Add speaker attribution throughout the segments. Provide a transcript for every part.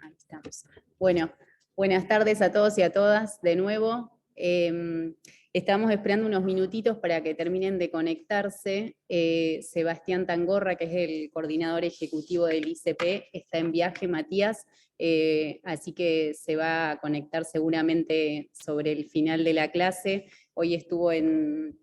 Speaker 1: Ahí estamos. Bueno, buenas tardes a todos y a todas de nuevo. Estamos esperando unos minutitos para que terminen de conectarse. Sebastián Tangorra, que es el coordinador ejecutivo del ICP, está en viaje, Matías, así que se va a conectar seguramente sobre el final de la clase. Hoy estuvo en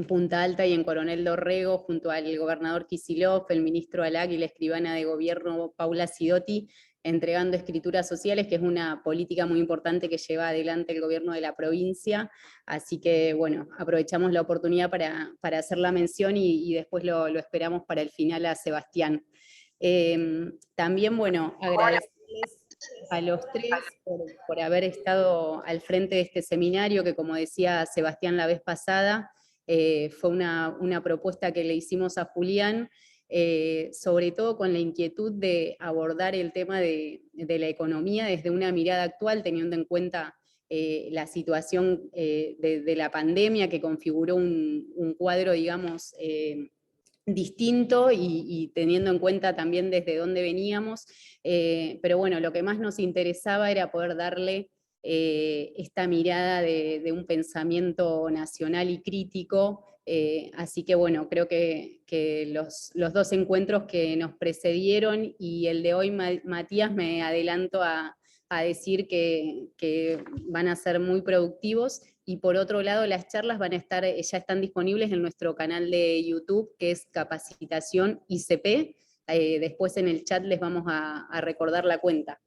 Speaker 1: Punta Alta y en Coronel Dorrego, junto al gobernador Kicillof, el ministro Alag y la escribana de gobierno Paula Sidotti, entregando escrituras sociales, que es una política muy importante que lleva adelante el gobierno de la provincia. Así que, bueno, aprovechamos la oportunidad para hacer la mención y después lo esperamos para el final a Sebastián. También, bueno, agradecerles a los tres por haber estado al frente de este seminario, que como decía Sebastián la vez pasada, fue una propuesta que le hicimos a Julián, sobre todo con la inquietud de abordar el tema de la economía desde una mirada actual, teniendo en cuenta la situación de la pandemia, que configuró un cuadro, digamos, distinto y teniendo en cuenta también desde dónde veníamos, pero bueno, lo que más nos interesaba era poder darle esta mirada de un pensamiento nacional y crítico. Así que bueno, creo que los dos encuentros que nos precedieron y el de hoy, Matías, me adelanto a decir que van a ser muy productivos. Y por otro lado, las charlas van a estar, ya están disponibles en nuestro canal de YouTube, que es Capacitación ICP. Después en el chat les vamos a recordar la cuenta.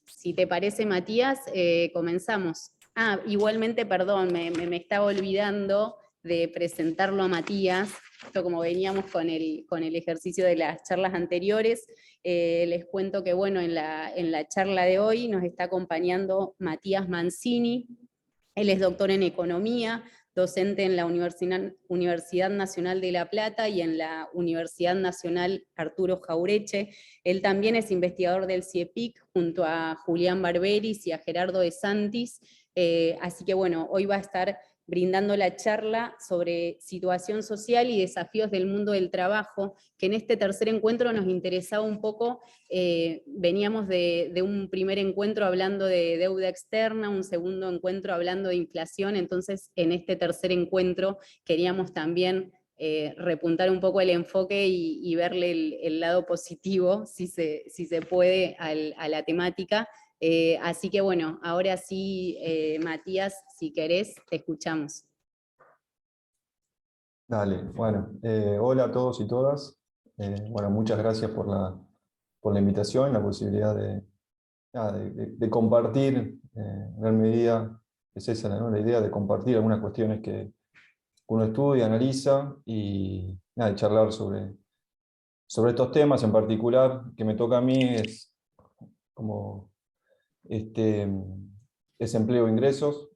Speaker 1: Si te parece, Matías, comenzamos. Igualmente, perdón, me estaba olvidando de presentarlo a Matías. Esto, como veníamos con el ejercicio de las charlas anteriores, les cuento que, bueno, en la charla de hoy nos está acompañando Matías Mancini. Él es doctor en Economía, docente en la Universidad Nacional de La Plata y en la Universidad Nacional Arturo Jaureche. Él también es investigador del CIEPIC junto a Julián Barberis y a Gerardo de Santis. Así que bueno, hoy va a estar brindando la charla sobre situación social y desafíos del mundo del trabajo, que en este tercer encuentro nos interesaba un poco. Veníamos de un primer encuentro hablando de deuda externa, un segundo encuentro hablando de inflación, entonces en este tercer encuentro queríamos también repuntar un poco el enfoque y verle el lado positivo, si se puede, a la temática. Así que bueno, ahora sí, Matías, si querés, te escuchamos.
Speaker 2: Dale, bueno, hola a todos y todas. Bueno, muchas gracias por la invitación, la posibilidad de compartir, en gran medida, es esa, ¿no? La idea de compartir algunas cuestiones que uno estudia, analiza y nada, de charlar sobre estos temas en particular que me toca a mí, es como desempleo e ingresos.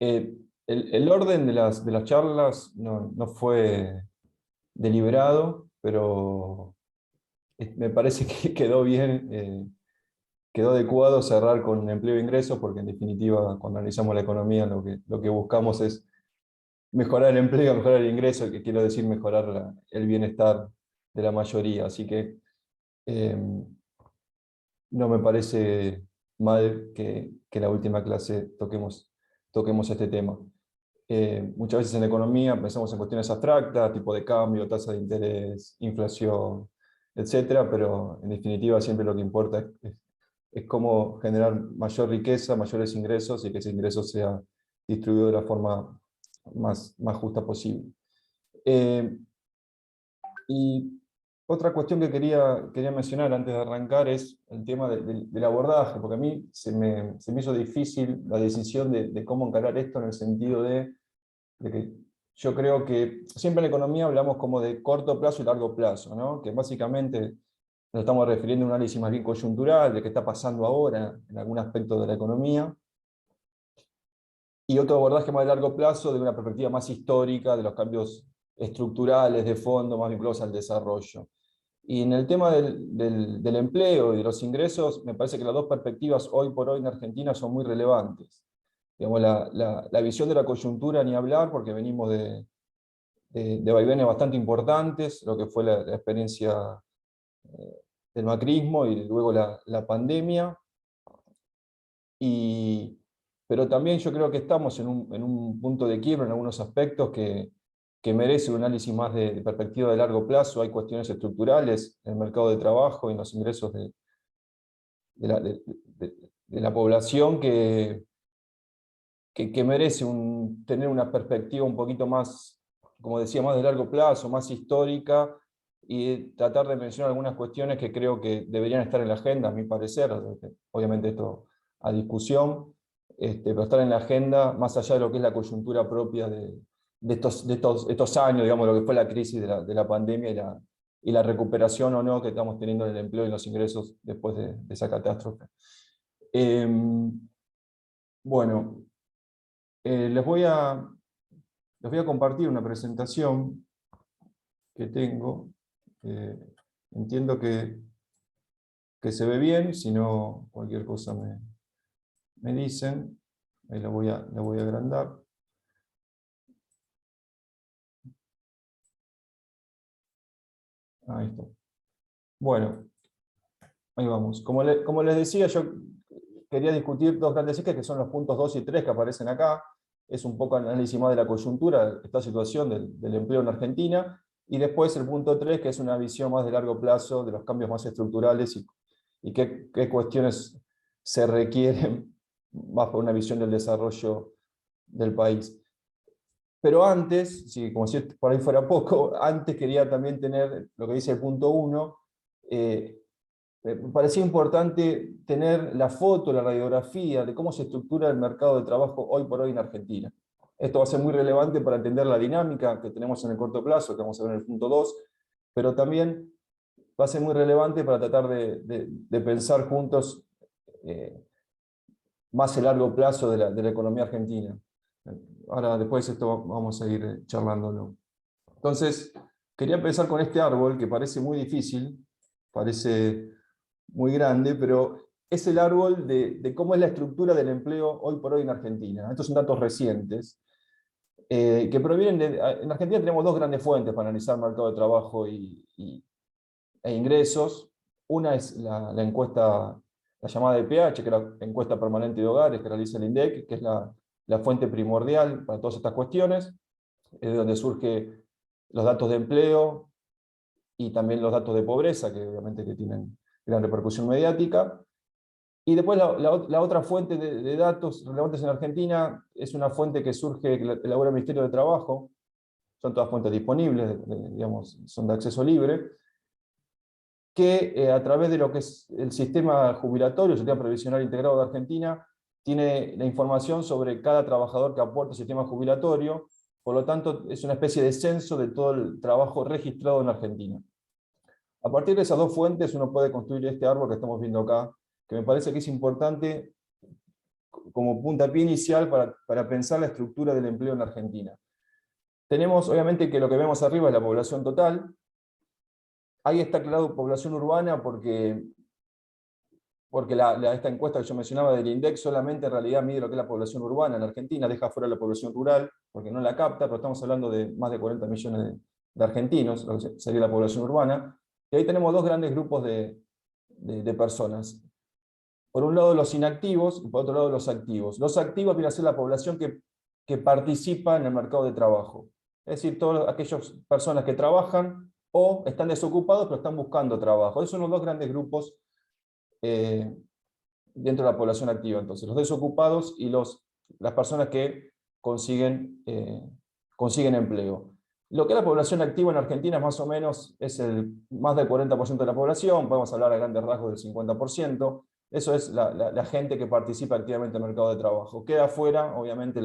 Speaker 2: El orden de las charlas no fue deliberado, pero me parece que quedó bien, quedó adecuado cerrar con empleo e ingresos, porque en definitiva, cuando analizamos la economía, lo que buscamos es mejorar el empleo, mejorar el ingreso, que quiero decir mejorar el bienestar de la mayoría. Así que no me parece mal que en la última clase toquemos este tema. Muchas veces en la economía pensamos en cuestiones abstractas, tipo de cambio, tasa de interés, inflación, etcétera, pero en definitiva siempre lo que importa es cómo generar mayor riqueza, mayores ingresos, y que ese ingreso sea distribuido de la forma más justa posible. Y otra cuestión que quería mencionar antes de arrancar es el tema del abordaje, porque a mí se me hizo difícil la decisión de cómo encarar esto, en el sentido de que yo creo que siempre en la economía hablamos como de corto plazo y largo plazo, ¿no? Que básicamente nos estamos refiriendo a un análisis más bien coyuntural de qué está pasando ahora en algún aspecto de la economía, y otro abordaje más de largo plazo de una perspectiva más histórica de los cambios estructurales de fondo más vinculados al desarrollo. Y en el tema del empleo y de los ingresos, me parece que las dos perspectivas hoy por hoy en Argentina son muy relevantes. Digamos, la visión de la coyuntura, ni hablar, porque venimos de vaivenes bastante importantes, lo que fue la experiencia del macrismo y luego la pandemia. Pero también yo creo que estamos en un punto de quiebra en algunos aspectos que merece un análisis más de perspectiva de largo plazo. Hay cuestiones estructurales en el mercado de trabajo y en los ingresos de la población que merece tener una perspectiva un poquito más, como decía, más de largo plazo, más histórica, y tratar de mencionar algunas cuestiones que creo que deberían estar en la agenda, a mi parecer, obviamente esto a discusión, pero estar en la agenda más allá de lo que es la coyuntura propia de estos años, digamos, lo que fue la crisis de la pandemia y la recuperación o no que estamos teniendo en el empleo y los ingresos después de esa catástrofe. Bueno, les voy a compartir una presentación que tengo. Entiendo que se ve bien, si no, cualquier cosa me dicen. Ahí la voy a agrandar. Ahí está. Bueno, ahí vamos. Como les decía, yo quería discutir dos grandes ejes, que son los puntos 2 y 3 que aparecen acá. Es un poco análisis más de la coyuntura, esta situación del empleo en Argentina, y después el punto 3, que es una visión más de largo plazo, de los cambios más estructurales y qué cuestiones se requieren más por una visión del desarrollo del país. Pero antes, como si por ahí fuera poco, antes quería también tener lo que dice el punto 1. Me parecía importante tener la foto, la radiografía de cómo se estructura el mercado de trabajo hoy por hoy en Argentina. Esto va a ser muy relevante para entender la dinámica que tenemos en el corto plazo, que vamos a ver en el punto 2, pero también va a ser muy relevante para tratar de pensar juntos más el largo plazo de la economía argentina. Ahora, después de esto vamos a ir charlándolo. Entonces, quería empezar con este árbol que parece muy difícil, parece muy grande, pero es el árbol de cómo es la estructura del empleo hoy por hoy en Argentina. Estos son datos recientes, que provienen en Argentina tenemos dos grandes fuentes para analizar el mercado de trabajo e ingresos. Una es la encuesta, la llamada IPH, que es la encuesta permanente de hogares que realiza el INDEC, que es la fuente primordial para todas estas cuestiones, es de donde surgen los datos de empleo y también los datos de pobreza, que obviamente que tienen gran repercusión mediática. Y después la otra fuente de datos relevantes en Argentina es una fuente que surge, que elabora el Ministerio de Trabajo, son todas fuentes disponibles, digamos, son de acceso libre, que a través de lo que es el sistema jubilatorio, el sistema previsional integrado de Argentina, tiene la información sobre cada trabajador que aporta al sistema jubilatorio, por lo tanto es una especie de censo de todo el trabajo registrado en Argentina. A partir de esas dos fuentes uno puede construir este árbol que estamos viendo acá, que me parece que es importante como puntapié inicial para pensar la estructura del empleo en Argentina. Tenemos, obviamente, que lo que vemos arriba es la población total. Ahí está aclarado población urbana porque esta encuesta que yo mencionaba del INDEC solamente en realidad mide lo que es la población urbana en Argentina, deja fuera la población rural porque no la capta, pero estamos hablando de más de 40 millones de argentinos, lo que sería la población urbana. Y ahí tenemos dos grandes grupos de personas. Por un lado los inactivos y por otro lado los activos. Los activos viene a ser la población que participa en el mercado de trabajo. Es decir, todas aquellas personas que trabajan o están desocupados pero están buscando trabajo. Esos son los dos grandes grupos dentro de la población activa. Entonces, los desocupados y las personas que consiguen empleo. Lo que es la población activa en Argentina más o menos es más del 40% de la población, podemos hablar a grandes rasgos del 50%, eso es la gente que participa activamente en el mercado de trabajo. Queda fuera, obviamente,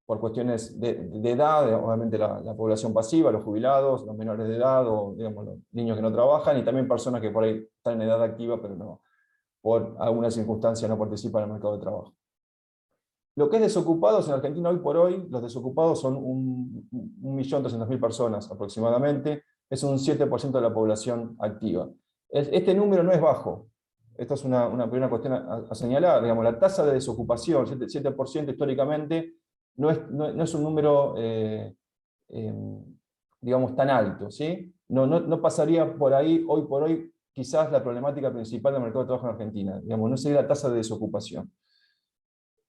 Speaker 2: por cuestiones de edad, obviamente la población pasiva, los jubilados, los menores de edad, o digamos, los niños que no trabajan, y también personas que por ahí están en edad activa, pero no, por alguna circunstancia no participan en el mercado de trabajo. Lo que es desocupados en Argentina hoy por hoy, los desocupados son 1.300.000 personas aproximadamente, es un 7% de la población activa. Este número no es bajo, esta es una primera cuestión a señalar, digamos, la tasa de desocupación, 7% históricamente, no es un número digamos, tan alto, ¿sí? No pasaría por ahí, hoy por hoy, quizás la problemática principal del mercado de trabajo en Argentina, digamos, no sería la tasa de desocupación.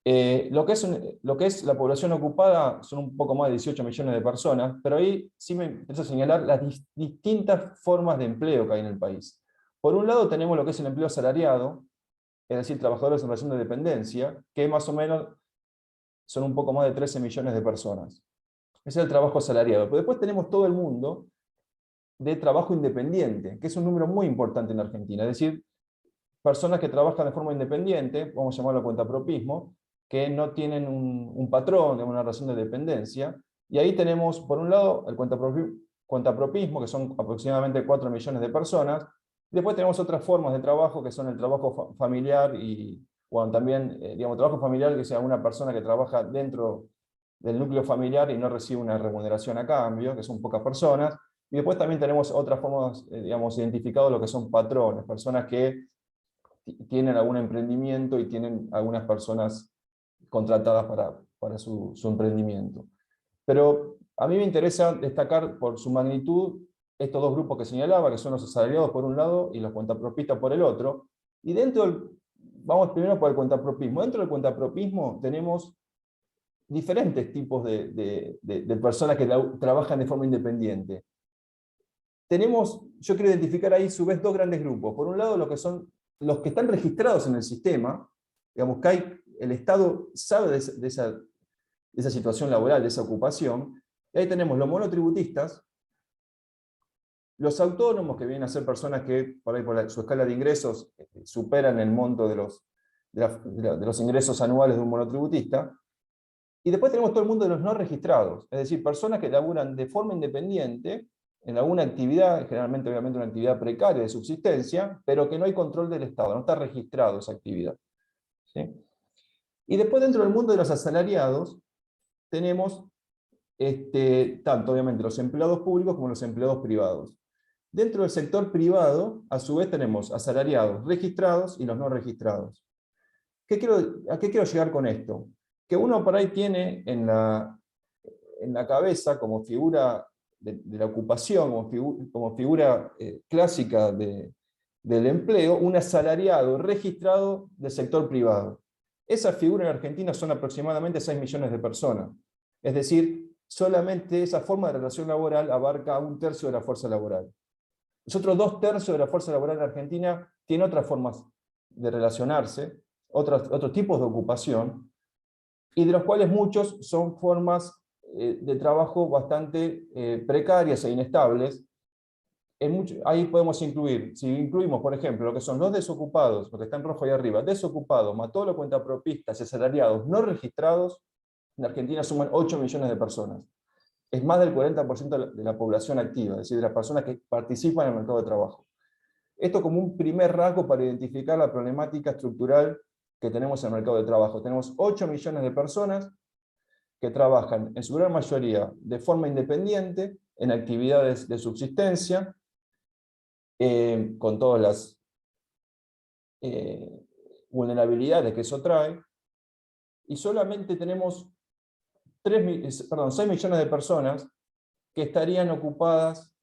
Speaker 2: Lo que es la población ocupada son un poco más de 18 millones de personas, pero ahí sí me interesa señalar las distintas formas de empleo que hay en el país. Por un lado tenemos lo que es el empleo asalariado, es decir, trabajadores en relación de dependencia, que más o menos son un poco más de 13 millones de personas. Ese es el trabajo asalariado. Pero después tenemos todo el mundo de trabajo independiente, que es un número muy importante en Argentina, es decir, personas que trabajan de forma independiente, vamos a llamarlo cuentapropismo, que no tienen un patrón, de una relación de dependencia, y ahí tenemos, por un lado, el cuentapropismo, que son aproximadamente 4 millones de personas. Después tenemos otras formas de trabajo, que son el trabajo familiar y bueno, también, digamos, trabajo familiar, que sea una persona que trabaja dentro del núcleo familiar y no recibe una remuneración a cambio, que son pocas personas. Y después también tenemos otras formas, digamos, identificados lo que son patrones, personas que tienen algún emprendimiento y tienen algunas personas contratadas para su emprendimiento. Pero a mí me interesa destacar por su magnitud estos dos grupos que señalaba, que son los asalariados por un lado y los cuentapropistas por el otro. Y vamos primero por el cuentapropismo. Dentro del cuentapropismo tenemos diferentes tipos de personas que trabajan de forma independiente. Yo quiero identificar ahí, a su vez, dos grandes grupos. Por un lado, lo que son los que están registrados en el sistema, digamos que el Estado sabe de esa situación laboral, de esa ocupación, y ahí tenemos los monotributistas, los autónomos, que vienen a ser personas que por ahí su escala de ingresos superan el monto de los ingresos anuales de un monotributista, y después tenemos todo el mundo de los no registrados, es decir, personas que laburan de forma independiente, en alguna actividad, generalmente obviamente una actividad precaria de subsistencia, pero que no hay control del Estado, no está registrado esa actividad. ¿Sí? Y después dentro del mundo de los asalariados, tenemos tanto obviamente los empleados públicos como los empleados privados. Dentro del sector privado, a su vez tenemos asalariados registrados y los no registrados. ¿A qué quiero llegar con esto? Que uno por ahí tiene en la cabeza como figura de la ocupación, como figura clásica del empleo, un asalariado registrado del sector privado. Esa figura en Argentina son aproximadamente 6 millones de personas. Es decir, solamente esa forma de relación laboral abarca a 1/3 de la fuerza laboral. Los otros 2/3 de la fuerza laboral en Argentina tiene otras formas de relacionarse, otros tipos de ocupación, y de los cuales muchos son formas de trabajo bastante precarias e inestables. Ahí podemos incluir, si incluimos, por ejemplo, lo que son los desocupados, lo que está en rojo ahí arriba, desocupados, más todos los cuentapropistas y asalariados no registrados, en Argentina suman 8 millones de personas. Es más del 40% de la población activa, es decir, de las personas que participan en el mercado de trabajo. Esto como un primer rasgo para identificar la problemática estructural que tenemos en el mercado de trabajo. Tenemos 8 millones de personas que trabajan en su gran mayoría de forma independiente, en actividades de subsistencia, con todas las vulnerabilidades que eso trae, y solamente tenemos 6 millones de personas que estarían ocupadas,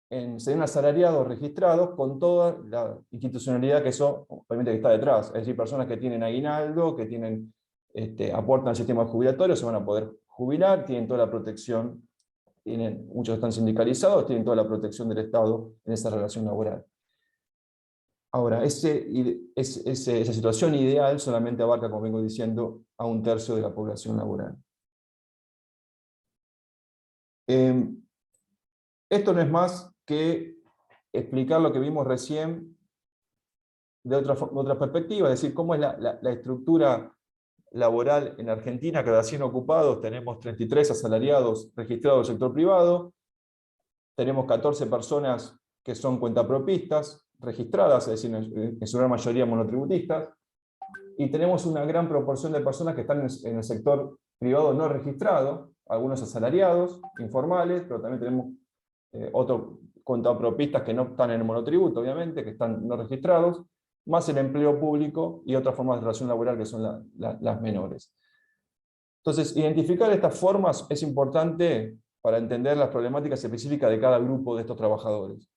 Speaker 2: serían asalariados registrados con toda la institucionalidad que eso obviamente que está detrás, es decir, personas que tienen aguinaldo, que tienen, aportan al sistema jubilatorio, se van a poder jubilar, tienen toda la protección, muchos están sindicalizados, tienen toda la protección del Estado en esa relación laboral. Ahora, esa situación ideal solamente abarca, como vengo diciendo, a 1/3 de la población laboral. Esto no es más que explicar lo que vimos recién de otra perspectiva, es decir, cómo es la estructura laboral en Argentina. Cada 100 ocupados tenemos 33 asalariados registrados del sector privado, tenemos 14 personas que son cuentapropistas registradas, es decir, en su gran mayoría monotributistas, y tenemos una gran proporción de personas que están en el sector privado no registrado, algunos asalariados, informales, pero también tenemos otros cuentapropistas que no están en el monotributo, obviamente, que están no registrados, más el empleo público y otras formas de relación laboral que son las menores. Entonces, identificar estas formas es importante para entender las problemáticas específicas de cada grupo de estos trabajadores.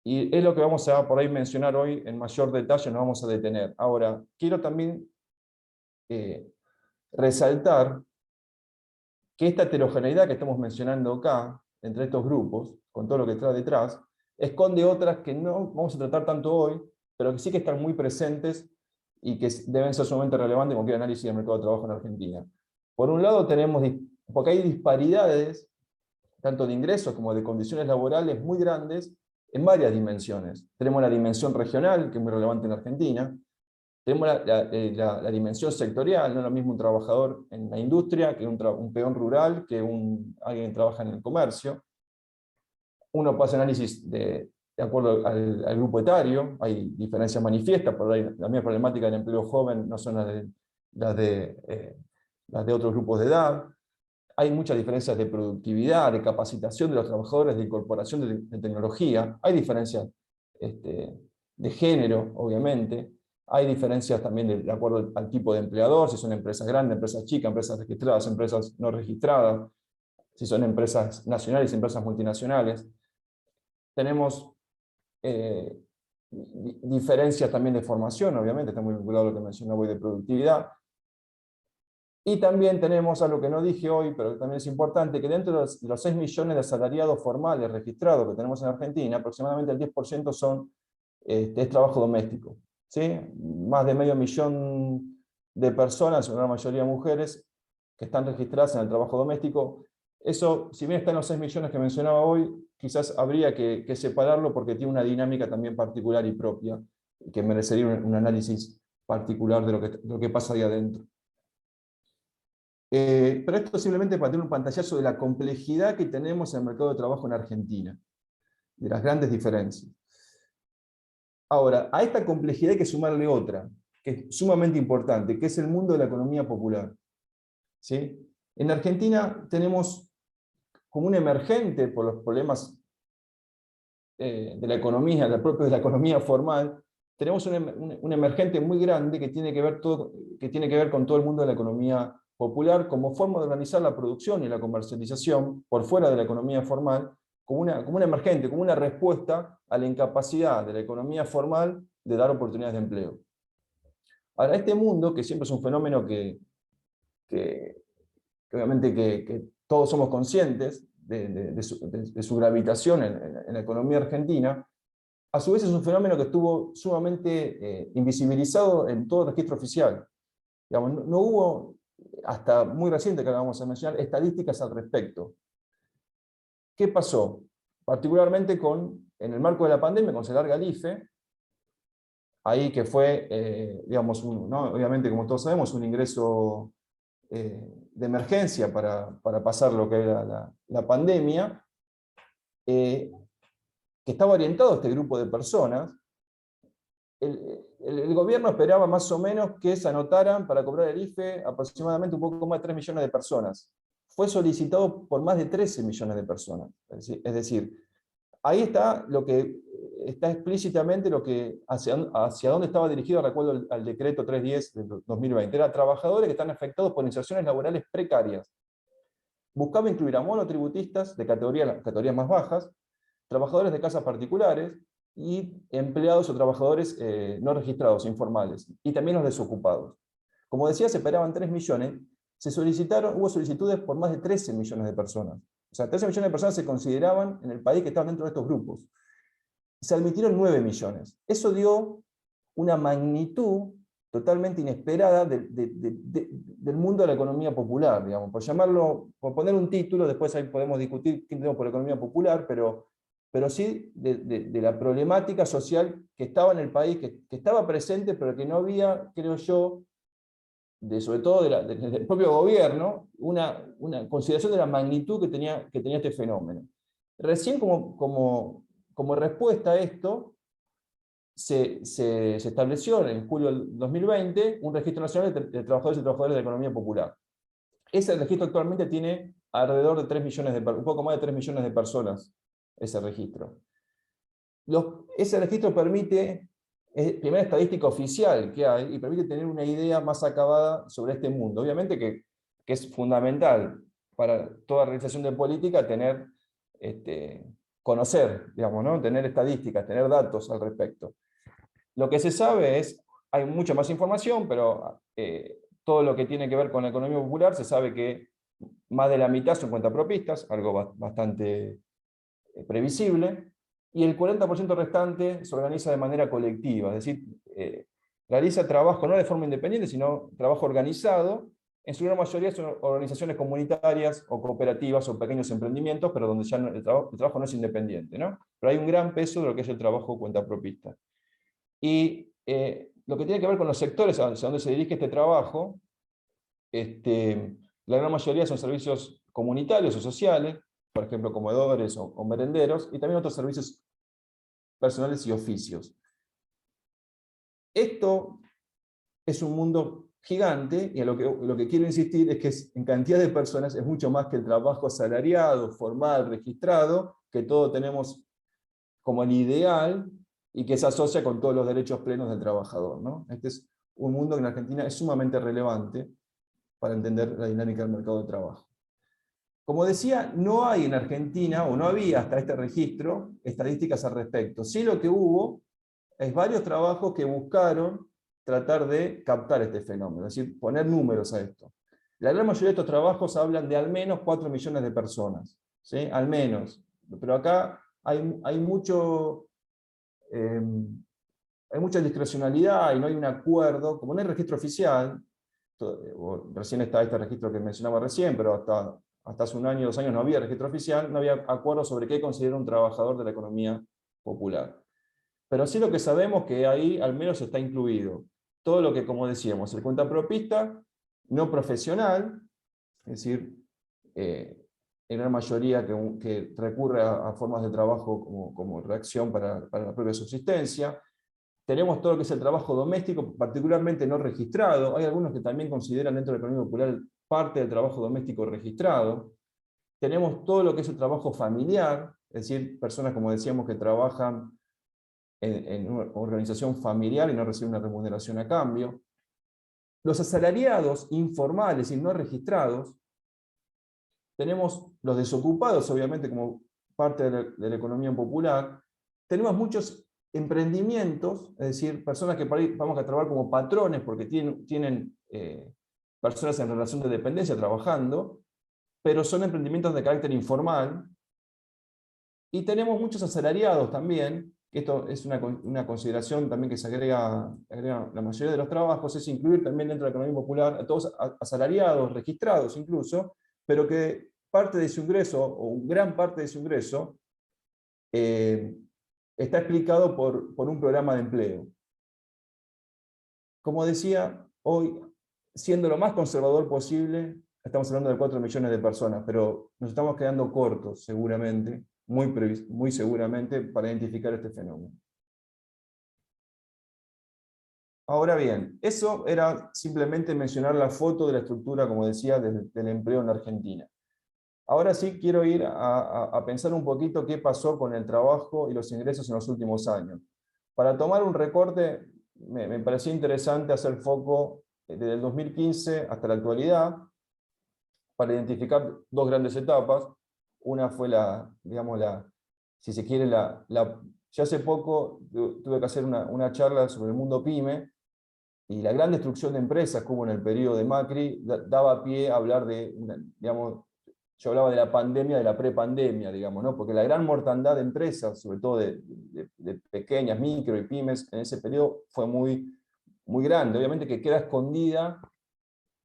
Speaker 2: Y es lo que vamos a por ahí mencionar hoy en mayor detalle, nos vamos a detener. Ahora, quiero también resaltar que esta heterogeneidad que estamos mencionando acá, entre estos grupos, con todo lo que trae detrás, esconde otras que no vamos a tratar tanto hoy, pero que sí que están muy presentes y que deben ser sumamente relevantes en cualquier análisis del mercado de trabajo en Argentina. Por un lado tenemos, porque hay disparidades, tanto de ingresos como de condiciones laborales muy grandes, en varias dimensiones. Tenemos la dimensión regional, que es muy relevante en Argentina. Tenemos la dimensión sectorial, no es lo mismo un trabajador en la industria que un peón rural, que alguien que trabaja en el comercio. Uno puede hacer análisis de acuerdo al grupo etario, hay diferencias manifiestas, por ahí la misma problemática del empleo joven no son las de otros grupos de edad. Hay muchas diferencias de productividad, de capacitación de los trabajadores, de incorporación de tecnología. Hay diferencias de género, obviamente. Hay diferencias también de acuerdo al tipo de empleador, si son empresas grandes, empresas chicas, empresas registradas, empresas no registradas, si son empresas nacionales, empresas multinacionales. Tenemos diferencias también de formación, obviamente, está muy vinculado a lo que mencionaba hoy de productividad. Y también tenemos algo que no dije hoy, pero que también es importante, que dentro de los 6 millones de asalariados formales registrados que tenemos en Argentina, aproximadamente el 10% es trabajo doméstico. ¿Sí? Más de medio millón de personas, una mayoría mujeres, que están registradas en el trabajo doméstico. Eso, si bien está en los 6 millones que mencionaba hoy, quizás habría que separarlo porque tiene una dinámica también particular y propia, que merecería un análisis particular de lo que pasa ahí adentro. Pero esto simplemente para tener un pantallazo de la complejidad que tenemos en el mercado de trabajo en Argentina, de las grandes diferencias. Ahora, a esta complejidad hay que sumarle otra, que es sumamente importante, que es el mundo de la economía popular. ¿Sí? En Argentina tenemos como un emergente por los problemas de la economía, propio de la economía formal, tenemos un emergente muy grande que tiene que ver con todo el mundo de la economía popular como forma de organizar la producción y la comercialización por fuera de la economía formal, como un emergente, como una respuesta a la incapacidad de la economía formal de dar oportunidades de empleo. Ahora, este mundo, que siempre es un fenómeno que obviamente que todos somos conscientes de su gravitación en la economía argentina, a su vez es un fenómeno que estuvo sumamente invisibilizado en todo el registro oficial. Digamos, no hubo, hasta muy reciente que vamos a mencionar, estadísticas al respecto. ¿Qué pasó? Particularmente en el marco de la pandemia, con se larga el IFE, ahí que fue, digamos, ¿no? Obviamente, como todos sabemos, un ingreso de emergencia para pasar lo que era la pandemia, que estaba orientado a este grupo de personas. El gobierno esperaba más o menos que se anotaran para cobrar el IFE aproximadamente un poco más de 3 millones de personas. Fue solicitado por más de 13 millones de personas. Es decir, ahí está lo que está explícitamente hacia dónde estaba dirigido, recuerdo, al decreto 310 de 2020. Era trabajadores que están afectados por inserciones laborales precarias. Buscaba incluir a monotributistas de categorías más bajas, trabajadores de casas particulares y empleados o trabajadores no registrados, informales, y también los desocupados. Como decía, se esperaban 3 millones, hubo solicitudes por más de 13 millones de personas. O sea, 13 millones de personas se consideraban en el país que estaban dentro de estos grupos. Se admitieron 9 millones. Eso dio una magnitud totalmente inesperada del mundo de la economía popular, digamos, por poner un título, después ahí podemos discutir qué tenemos por economía popular, pero sí de la problemática social que estaba en el país, que estaba presente, pero que no había, creo yo, sobre todo del propio gobierno, una consideración de la magnitud que tenía este fenómeno. Recién como respuesta a esto, se estableció en julio del 2020 un registro nacional de trabajadores y trabajadoras de la economía popular. Ese registro actualmente tiene alrededor de 3 millones un poco más de 3 millones de personas, ese registro. Ese registro permite, primera estadística oficial que hay, y permite tener una idea más acabada sobre este mundo. Obviamente que es fundamental para toda realización de política tener conocer, digamos, ¿no? Tener estadísticas, tener datos al respecto. Lo que se sabe es, hay mucha más información, pero todo lo que tiene que ver con la economía popular, se sabe que más de la mitad son cuentapropistas, algo bastante previsible, y el 40% restante se organiza de manera colectiva, es decir, realiza trabajo no de forma independiente, sino trabajo organizado. En su gran mayoría son organizaciones comunitarias o cooperativas o pequeños emprendimientos, pero donde ya el trabajo no es independiente, ¿no? Pero hay un gran peso de lo que es el trabajo cuentapropista. Y lo que tiene que ver con los sectores hacia donde se dirige este trabajo, la gran mayoría son servicios comunitarios o sociales, por ejemplo, comedores o merenderos, y también otros servicios personales y oficios. Esto es un mundo gigante, y lo que quiero insistir es que en cantidad de personas es mucho más que el trabajo asalariado, formal, registrado, que todos tenemos como el ideal, y que se asocia con todos los derechos plenos del trabajador, ¿no? Este es un mundo que en Argentina es sumamente relevante para entender la dinámica del mercado de trabajo. Como decía, no hay en Argentina, o no había hasta este registro, estadísticas al respecto. Sí, lo que hubo es varios trabajos que buscaron tratar de captar este fenómeno, es decir, poner números a esto. La gran mayoría de estos trabajos hablan de al menos 4 millones de personas, ¿sí? Al menos. Pero acá hay mucha discrecionalidad y no hay un acuerdo, como no hay registro oficial. Recién está este registro que mencionaba recién, pero hasta hace un año, 2 años no había registro oficial, no había acuerdo sobre qué considera un trabajador de la economía popular. Pero sí lo que sabemos que ahí al menos está incluido todo lo que, como decíamos, el cuentapropista no profesional, es decir, en gran mayoría que recurre a formas de trabajo como reacción para la propia subsistencia. Tenemos todo lo que es el trabajo doméstico, particularmente no registrado. Hay algunos que también consideran dentro de la economía popular parte del trabajo doméstico registrado. Tenemos todo lo que es el trabajo familiar, es decir, personas, como decíamos, que trabajan en una organización familiar y no reciben una remuneración a cambio. Los asalariados informales y no registrados. Tenemos los desocupados, obviamente, como parte de la economía popular. Tenemos muchos emprendimientos, es decir, personas que vamos a trabajar como patrones porque tienen personas en relación de dependencia trabajando, pero son emprendimientos de carácter informal. Y tenemos muchos asalariados también, que esto es una consideración también que se agrega la mayoría de los trabajos, es incluir también dentro de la economía popular a todos asalariados, registrados incluso, pero que parte de su ingreso, o gran parte de su ingreso, está explicado por un programa de empleo. Como decía, hoy, siendo lo más conservador posible, estamos hablando de 4 millones de personas, pero nos estamos quedando cortos, seguramente, muy seguramente, para identificar este fenómeno. Ahora bien, eso era simplemente mencionar la foto de la estructura, como decía, del empleo en Argentina. Ahora sí quiero ir a pensar un poquito qué pasó con el trabajo y los ingresos en los últimos años. Para tomar un recorte, me pareció interesante hacer foco desde el 2015 hasta la actualidad, para identificar dos grandes etapas. Una fue si se quiere, yo hace poco tuve que hacer una charla sobre el mundo PYME, y la gran destrucción de empresas que hubo en el periodo de Macri daba pie a hablar yo hablaba de la pandemia, de la prepandemia, digamos, ¿no? Porque la gran mortandad de empresas, sobre todo de pequeñas, micro y pymes, en ese periodo fue muy, muy grande. Obviamente que queda escondida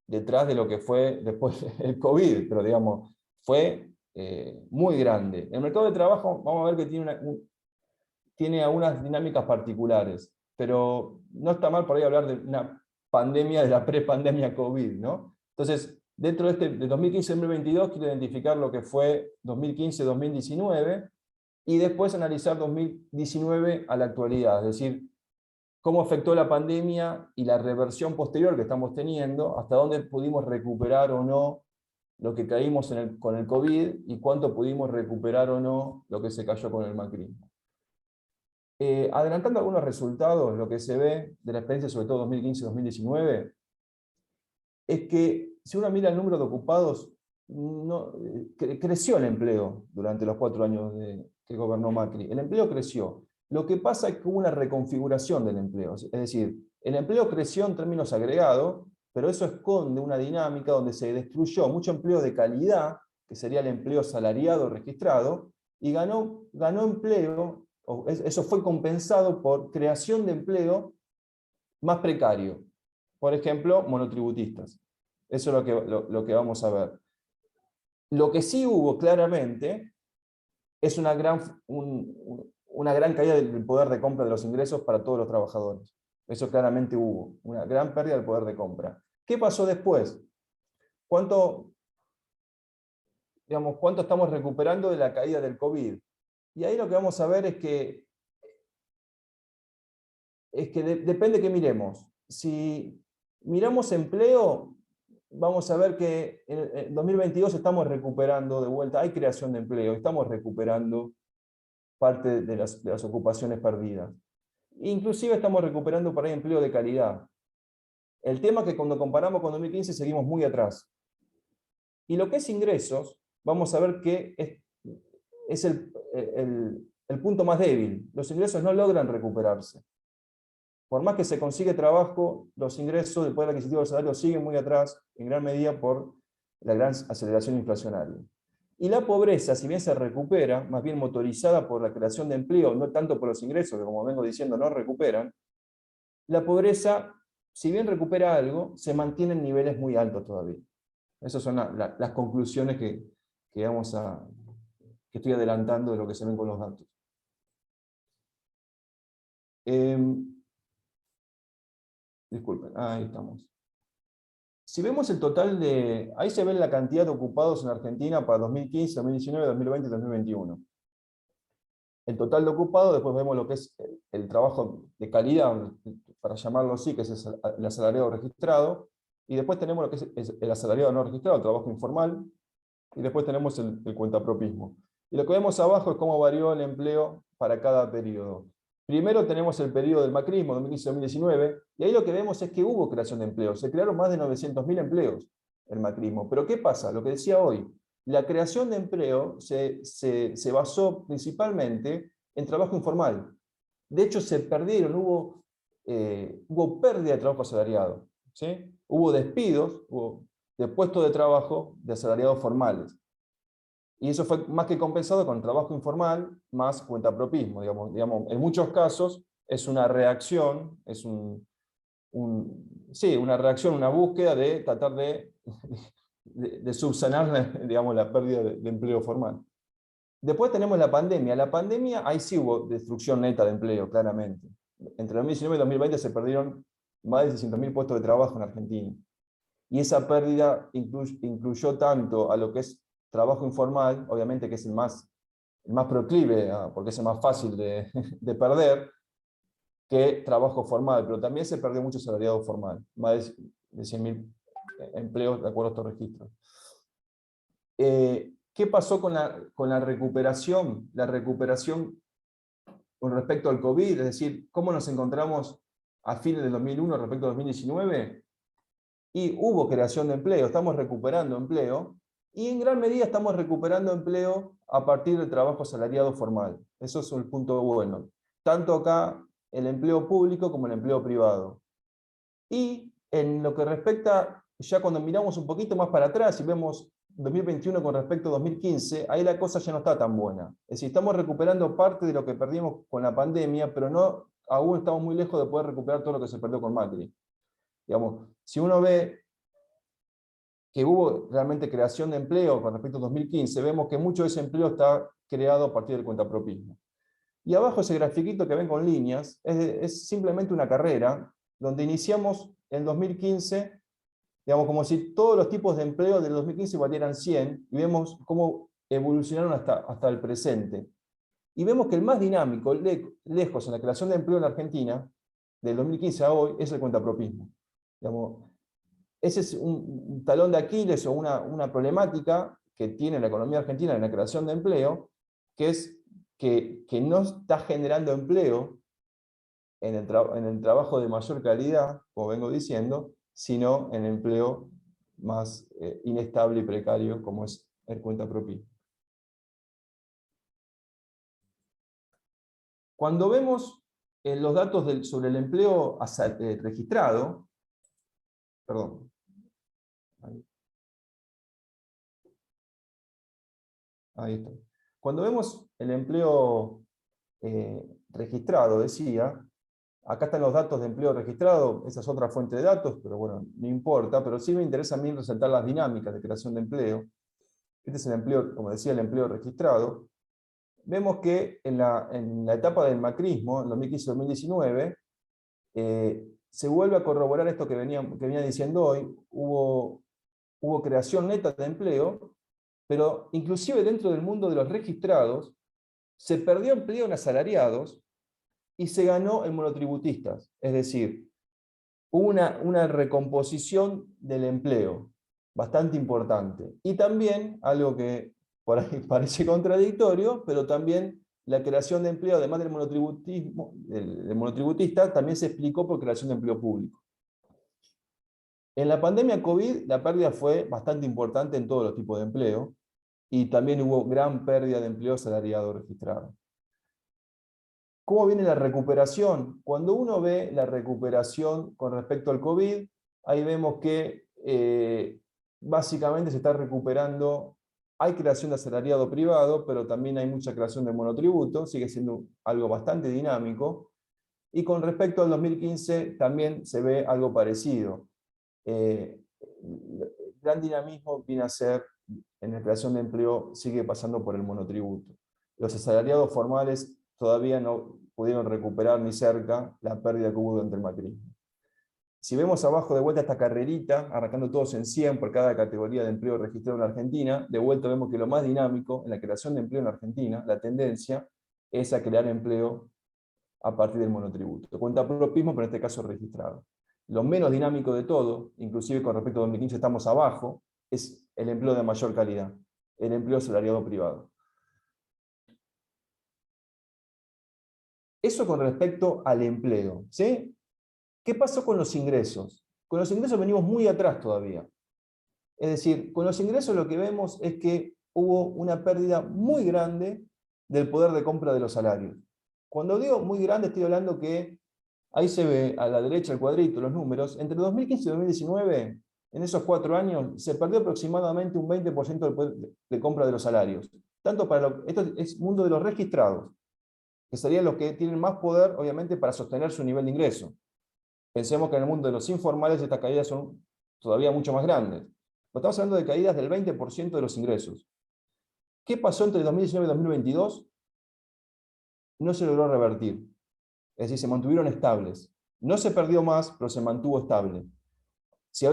Speaker 2: detrás de lo que fue después el COVID, pero digamos, fue muy grande. El mercado de trabajo, vamos a ver que tiene algunas dinámicas particulares, pero no está mal por ahí hablar de una pandemia, de la prepandemia COVID, ¿no? Entonces, dentro de 2015-2022, quiero identificar lo que fue 2015-2019, y después analizar 2019 a la actualidad, es decir, cómo afectó la pandemia y la reversión posterior que estamos teniendo, hasta dónde pudimos recuperar o no lo que caímos con el COVID, y cuánto pudimos recuperar o no lo que se cayó con el macrismo. Adelantando algunos resultados, lo que se ve de la experiencia, sobre todo 2015-2019, es que si uno mira el número de ocupados, creció el empleo durante los 4 años que gobernó Macri. El empleo creció. Lo que pasa es que hubo una reconfiguración del empleo. Es decir, el empleo creció en términos agregados, pero eso esconde una dinámica donde se destruyó mucho empleo de calidad, que sería el empleo salariado registrado, y ganó empleo, eso fue compensado por creación de empleo más precario. Por ejemplo, monotributistas. Eso es lo que vamos a ver. Lo que sí hubo claramente es una gran caída del poder de compra de los ingresos para todos los trabajadores. Eso claramente hubo, una gran pérdida del poder de compra. ¿Qué pasó después? ¿Cuánto estamos recuperando de la caída del COVID? Y ahí lo que vamos a ver es que depende que miremos. Si miramos empleo, vamos a ver que en 2022 estamos recuperando de vuelta, hay creación de empleo, estamos recuperando parte de las ocupaciones perdidas. Inclusive estamos recuperando por ahí empleo de calidad. El tema es que cuando comparamos con 2015 seguimos muy atrás. Y lo que es ingresos, vamos a ver que es el punto más débil. Los ingresos no logran recuperarse. Por más que se consigue trabajo, los ingresos del poder adquisitivo del salario siguen muy atrás, en gran medida por la gran aceleración inflacionaria. Y la pobreza, si bien se recupera, más bien motorizada por la creación de empleo, no tanto por los ingresos, que como vengo diciendo no recuperan, la pobreza, si bien recupera algo, se mantiene en niveles muy altos todavía. Esas son las conclusiones que estoy adelantando de lo que se ven con los datos. Disculpen, ahí estamos. Si vemos el total ahí se ve la cantidad de ocupados en Argentina para 2015, 2019, 2020 y 2021. El total de ocupados, después vemos lo que es el trabajo de calidad, para llamarlo así, que es el asalariado registrado, y después tenemos lo que es el asalariado no registrado, el trabajo informal, y después tenemos el cuentapropismo. Y lo que vemos abajo es cómo varió el empleo para cada periodo. Primero tenemos el periodo del macrismo, 2015-2019, y ahí lo que vemos es que hubo creación de empleos. Se crearon más de 900.000 empleos el macrismo. Pero ¿qué pasa? Lo que decía hoy, la creación de empleo se basó principalmente en trabajo informal. De hecho, se perdieron, hubo pérdida de trabajo asalariado, ¿sí? Hubo despidos, hubo de puestos de trabajo de asalariados formales. Y eso fue más que compensado con trabajo informal más cuentapropismo. Digamos, en muchos casos es una reacción, una reacción, una búsqueda de tratar de subsanar, digamos, la pérdida de empleo formal. Después tenemos la pandemia. La pandemia, ahí sí hubo destrucción neta de empleo, claramente. Entre 2019 y 2020 se perdieron más de 600.000 puestos de trabajo en Argentina. Y esa pérdida incluyó tanto a lo que es trabajo informal, obviamente que es el más proclive, porque es el más fácil de perder, que trabajo formal, pero también se perdió mucho salariado formal, más de 100.000 empleos de acuerdo a estos registros. ¿Qué pasó con la recuperación? La recuperación con respecto al COVID, es decir, ¿cómo nos encontramos a fines del 2001 respecto al 2019? Y hubo creación de empleo, estamos recuperando empleo, y en gran medida estamos recuperando empleo a partir del trabajo asalariado formal. Eso es un punto bueno. Tanto acá el empleo público como el empleo privado. Y en lo que respecta, ya cuando miramos un poquito más para atrás y vemos 2021 con respecto a 2015, ahí la cosa ya no está tan buena. Es decir, estamos recuperando parte de lo que perdimos con la pandemia, pero aún estamos muy lejos de poder recuperar todo lo que se perdió con Macri. Digamos, si uno ve que hubo realmente creación de empleo con respecto a 2015, vemos que mucho de ese empleo está creado a partir del cuentapropismo. Y abajo ese grafiquito que ven con líneas es simplemente una carrera donde iniciamos en 2015, digamos, como si todos los tipos de empleo del 2015 valieran 100, y vemos cómo evolucionaron hasta el presente. Y vemos que el más dinámico, lejos en la creación de empleo en la Argentina, del 2015 a hoy, es el cuentapropismo. Digamos, ese es un talón de Aquiles o una problemática que tiene la economía argentina en la creación de empleo, que es que no está generando empleo en el trabajo de mayor calidad, como vengo diciendo, sino en empleo más inestable y precario, como es el cuentapropismo. Cuando vemos los datos sobre el empleo registrado, perdón, ahí está. Cuando vemos el empleo registrado, decía, acá están los datos de empleo registrado, esa es otra fuente de datos, pero bueno, no importa, pero sí me interesa a mí resaltar las dinámicas de creación de empleo. Este es el empleo, como decía, el empleo registrado. Vemos que en la etapa del macrismo, en 2015-2019, se vuelve a corroborar esto que venía diciendo hoy, hubo creación neta de empleo, pero inclusive dentro del mundo de los registrados, se perdió empleo en asalariados y se ganó en monotributistas. Es decir, hubo una recomposición del empleo bastante importante. Y también, algo que por ahí parece contradictorio, pero también la creación de empleo, además del monotributismo, del monotributista, también se explicó por creación de empleo público. En la pandemia COVID, la pérdida fue bastante importante en todos los tipos de empleo, y también hubo gran pérdida de empleo asalariado registrado. ¿Cómo viene la recuperación? Cuando uno ve la recuperación con respecto al COVID, ahí vemos que básicamente se está recuperando, hay creación de asalariado privado, pero también hay mucha creación de monotributo, sigue siendo algo bastante dinámico, y con respecto al 2015 también se ve algo parecido. El gran dinamismo viene a ser, en la creación de empleo, sigue pasando por el monotributo. Los asalariados formales todavía no pudieron recuperar ni cerca la pérdida que hubo durante el macrismo. Si vemos abajo de vuelta esta carrerita, arrancando todos en 100 por cada categoría de empleo registrado en la Argentina, de vuelta vemos que lo más dinámico en la creación de empleo en la Argentina, la tendencia es a crear empleo a partir del monotributo. Cuentapropismo, pero en este caso registrado. Lo menos dinámico de todo, inclusive con respecto a 2015 estamos abajo, es el empleo de mayor calidad, el empleo asalariado privado. Eso con respecto al empleo, ¿sí? ¿Qué pasó con los ingresos? Con los ingresos venimos muy atrás todavía. Es decir, con los ingresos lo que vemos es que hubo una pérdida muy grande del poder de compra de los salarios. Cuando digo muy grande, estoy hablando que ahí se ve a la derecha el cuadrito, los números. Entre 2015 y 2019, en esos 4 años, se perdió aproximadamente un 20% del poder de compra de los salarios. Tanto para esto es mundo de los registrados, que serían los que tienen más poder, obviamente, para sostener su nivel de ingreso. Pensemos que en el mundo de los informales estas caídas son todavía mucho más grandes. Estamos hablando de caídas del 20% de los ingresos. ¿Qué pasó entre 2019 y 2022? No se logró revertir. Es decir, se mantuvieron estables. No se perdió más, pero se mantuvo estable. Si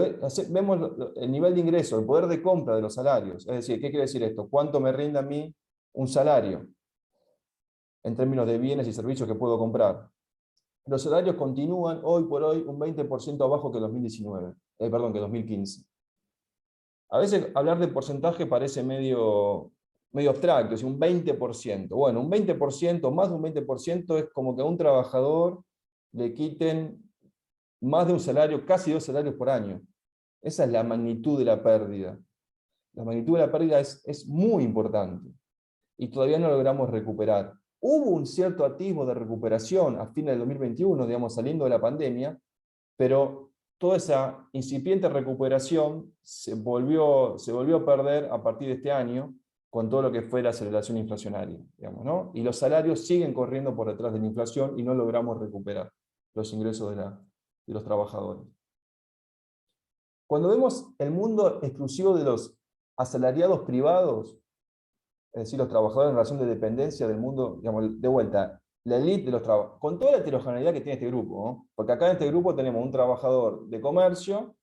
Speaker 2: vemos el nivel de ingreso, el poder de compra de los salarios, es decir, ¿qué quiere decir esto? ¿Cuánto me rinde a mí un salario en términos de bienes y servicios que puedo comprar? Los salarios continúan hoy por hoy un 20% abajo que 2019, perdón, que 2015. A veces hablar de porcentaje parece medio abstracto, es un 20%. Bueno, un 20%, más de un 20% es como que a un trabajador le quiten más de un salario, casi 2 salarios por año. Esa es la magnitud de la pérdida. La magnitud de la pérdida es muy importante y todavía no logramos recuperar. Hubo un cierto atisbo de recuperación a fines del 2021, digamos, saliendo de la pandemia, pero toda esa incipiente recuperación se volvió a perder a partir de este año, con todo lo que fue la aceleración inflacionaria, digamos, ¿no? Y los salarios siguen corriendo por detrás de la inflación y no logramos recuperar los ingresos de los trabajadores. Cuando vemos el mundo exclusivo de los asalariados privados, es decir, los trabajadores en relación de dependencia del mundo, digamos, de vuelta, la élite de los trabajadores, con toda la heterogeneidad que tiene este grupo, ¿no? Porque acá en este grupo tenemos un trabajador de comercio,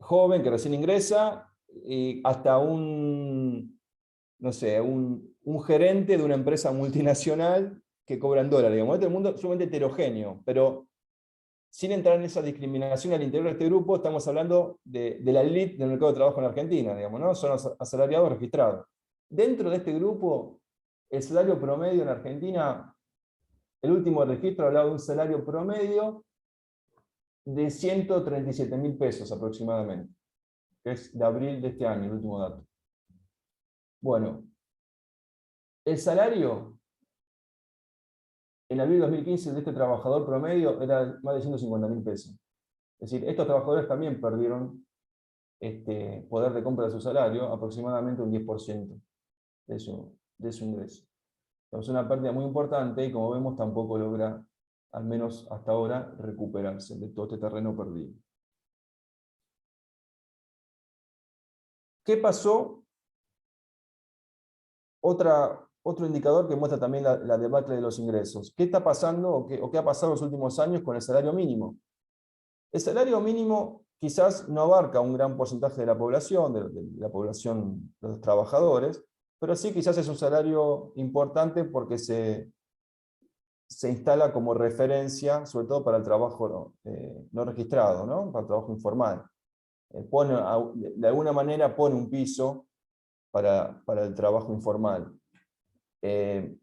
Speaker 2: joven que recién ingresa, y hasta no sé, un gerente de una empresa multinacional que cobra en dólares. Digamos, este es un mundo sumamente heterogéneo, pero sin entrar en esa discriminación al interior de este grupo, estamos hablando de la élite del mercado de trabajo en Argentina, digamos, ¿no? Son asalariados registrados. Dentro de este grupo, el salario promedio en Argentina, el último registro hablaba de un salario promedio de 137.000 pesos aproximadamente, que es de abril de este año, el último dato. Bueno, el salario en abril de 2015 de este trabajador promedio era más de 150.000 pesos. Es decir, estos trabajadores también perdieron poder de compra de su salario, aproximadamente un 10% de su ingreso. Entonces, una pérdida muy importante y, como vemos, tampoco logra, al menos hasta ahora, recuperarse de todo este terreno perdido. ¿Qué pasó? Otro indicador que muestra también la debacle de los ingresos. ¿Qué está pasando o qué ha pasado en los últimos años con el salario mínimo? El salario mínimo quizás no abarca un gran porcentaje de la población, de la población de los trabajadores, pero sí quizás es un salario importante porque se instala como referencia, sobre todo para el trabajo no registrado, ¿no? Para el trabajo informal. De alguna manera pone un piso para el trabajo informal. El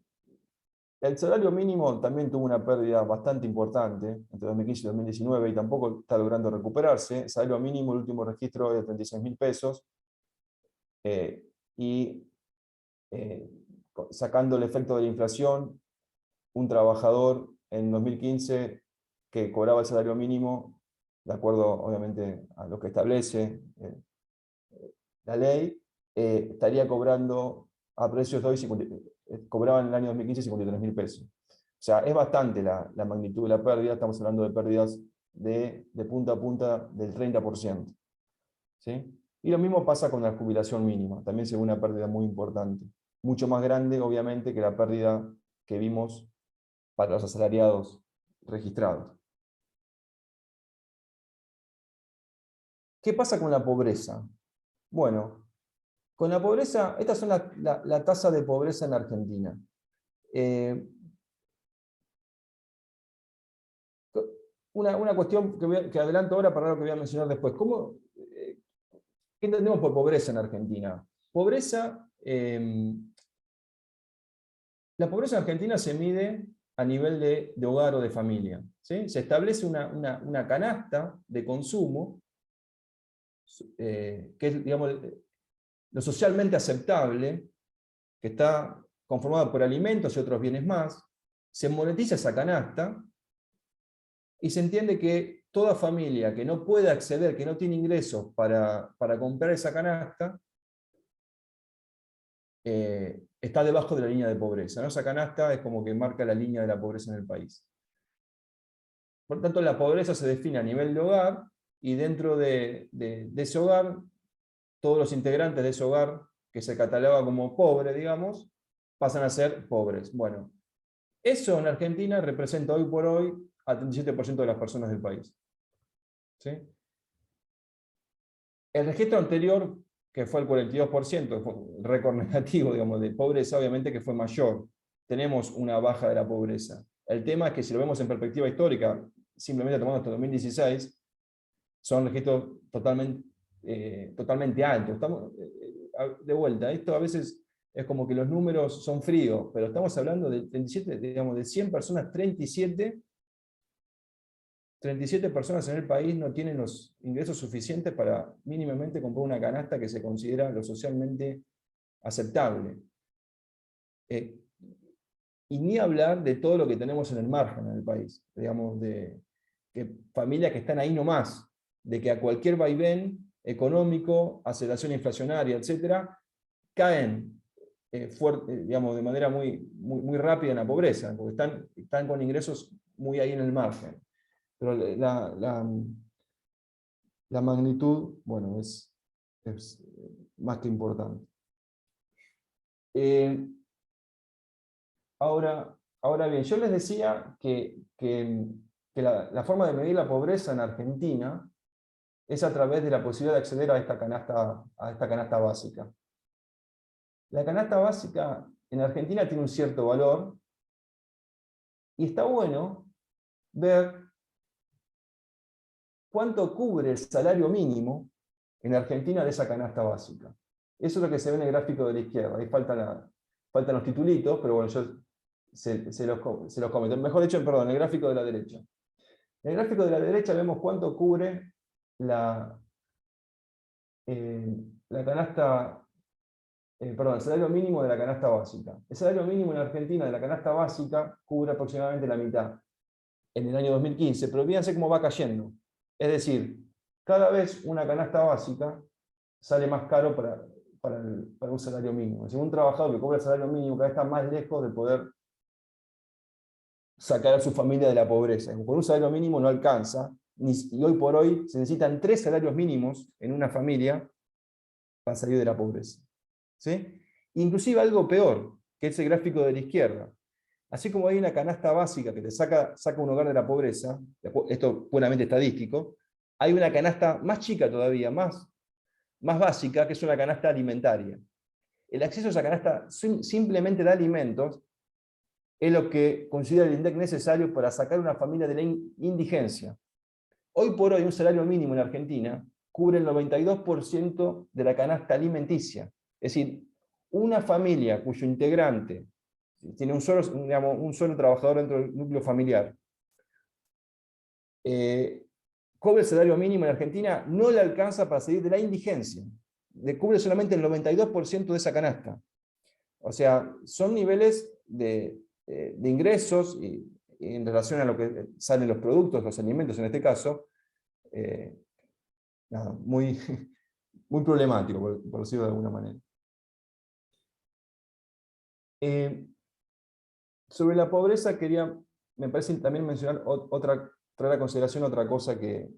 Speaker 2: salario mínimo también tuvo una pérdida bastante importante entre 2015 y 2019 y tampoco está logrando recuperarse. El salario mínimo, el último registro, es de 36.000 pesos. Y sacando el efecto de la inflación, un trabajador en 2015 que cobraba el salario mínimo, de acuerdo obviamente a lo que establece la ley, estaría cobrando a precios de hoy, cobraba en el año 2015 53.000 pesos. O sea, es bastante la magnitud de la pérdida, estamos hablando de pérdidas de punta a punta del 30%. ¿Sí? Y lo mismo pasa con la jubilación mínima, también se ve una pérdida muy importante, mucho más grande obviamente que la pérdida que vimos para los asalariados registrados. ¿Qué pasa con la pobreza? Bueno, con la pobreza, estas son la tasa de pobreza en Argentina. Una cuestión que adelanto ahora para lo que voy a mencionar después. ¿Qué entendemos por pobreza en Argentina? La pobreza en Argentina se mide a nivel de hogar o de familia. ¿Sí? Se establece una canasta de consumo que es, digamos, lo socialmente aceptable, que está conformada por alimentos y otros bienes más. Se monetiza esa canasta y se entiende que toda familia que no puede acceder, que no tiene ingresos para comprar esa canasta, está debajo de la línea de pobreza, ¿no? Esa canasta es como que marca la línea de la pobreza en el país. Por tanto, la pobreza se define a nivel de hogar, y dentro de ese hogar, todos los integrantes de ese hogar, que se cataloga como pobre, digamos, pasan a ser pobres. Bueno, eso en Argentina representa hoy por hoy al 37% de las personas del país. ¿Sí? El registro anterior, que fue el 42%, fue un récord negativo, digamos, de pobreza, obviamente que fue mayor. Tenemos una baja de la pobreza. El tema es que si lo vemos en perspectiva histórica, simplemente tomando hasta 2016, son registros totalmente altos. Estamos, de vuelta, esto a veces es como que los números son fríos, pero estamos hablando de 37, digamos, de 100 personas, 37 personas en el país no tienen los ingresos suficientes para mínimamente comprar una canasta que se considera lo socialmente aceptable. Y ni hablar de todo lo que tenemos en el margen en el país, digamos, de que familias que están ahí nomás, de que a cualquier vaivén económico, aceleración inflacionaria, etcétera, caen digamos, de manera muy rápida en la pobreza, porque están con ingresos muy ahí en el margen. Pero la magnitud, bueno, es más que importante. Ahora bien, yo les decía que la forma de medir la pobreza en Argentina es a través de la posibilidad de acceder a esta canasta básica. La canasta básica en Argentina tiene un cierto valor y está bueno ver cuánto cubre el salario mínimo en Argentina de esa canasta básica. Eso es lo que se ve en el gráfico de la izquierda. Ahí faltan los titulitos, pero bueno, yo se los comento. Mejor dicho, perdón, en el gráfico de la derecha. En el gráfico de la derecha vemos cuánto cubre la canasta perdón, el salario mínimo de la canasta básica. El salario mínimo en Argentina de la canasta básica cubre aproximadamente la mitad en el año 2015, pero fíjense cómo va cayendo. Es decir, cada vez una canasta básica sale más caro para un salario mínimo. Es decir, un trabajador que cobra el salario mínimo cada vez está más lejos de poder sacar a su familia de la pobreza. Con un salario mínimo no alcanza, y hoy por hoy se necesitan 3 salarios mínimos en una familia para salir de la pobreza. ¿Sí? Inclusive algo peor, que es el gráfico de la izquierda. Así como hay una canasta básica que te saca un hogar de la pobreza, esto puramente estadístico, hay una canasta más chica todavía, más básica, que es una canasta alimentaria. El acceso a esa canasta simplemente de alimentos es lo que considera el INDEC necesario para sacar a una familia de la indigencia. Hoy por hoy un salario mínimo en Argentina cubre el 92% de la canasta alimenticia. Es decir, una familia cuyo integrante tiene un solo trabajador dentro del núcleo familiar, cobre el salario mínimo en Argentina, no le alcanza para salir de la indigencia. Le cubre solamente el 92% de esa canasta. O sea, son niveles de ingresos y en relación a lo que salen los productos, los alimentos en este caso, muy, muy problemático, por decirlo de alguna manera. Sobre la pobreza me parece también mencionar traer a consideración otra cosa que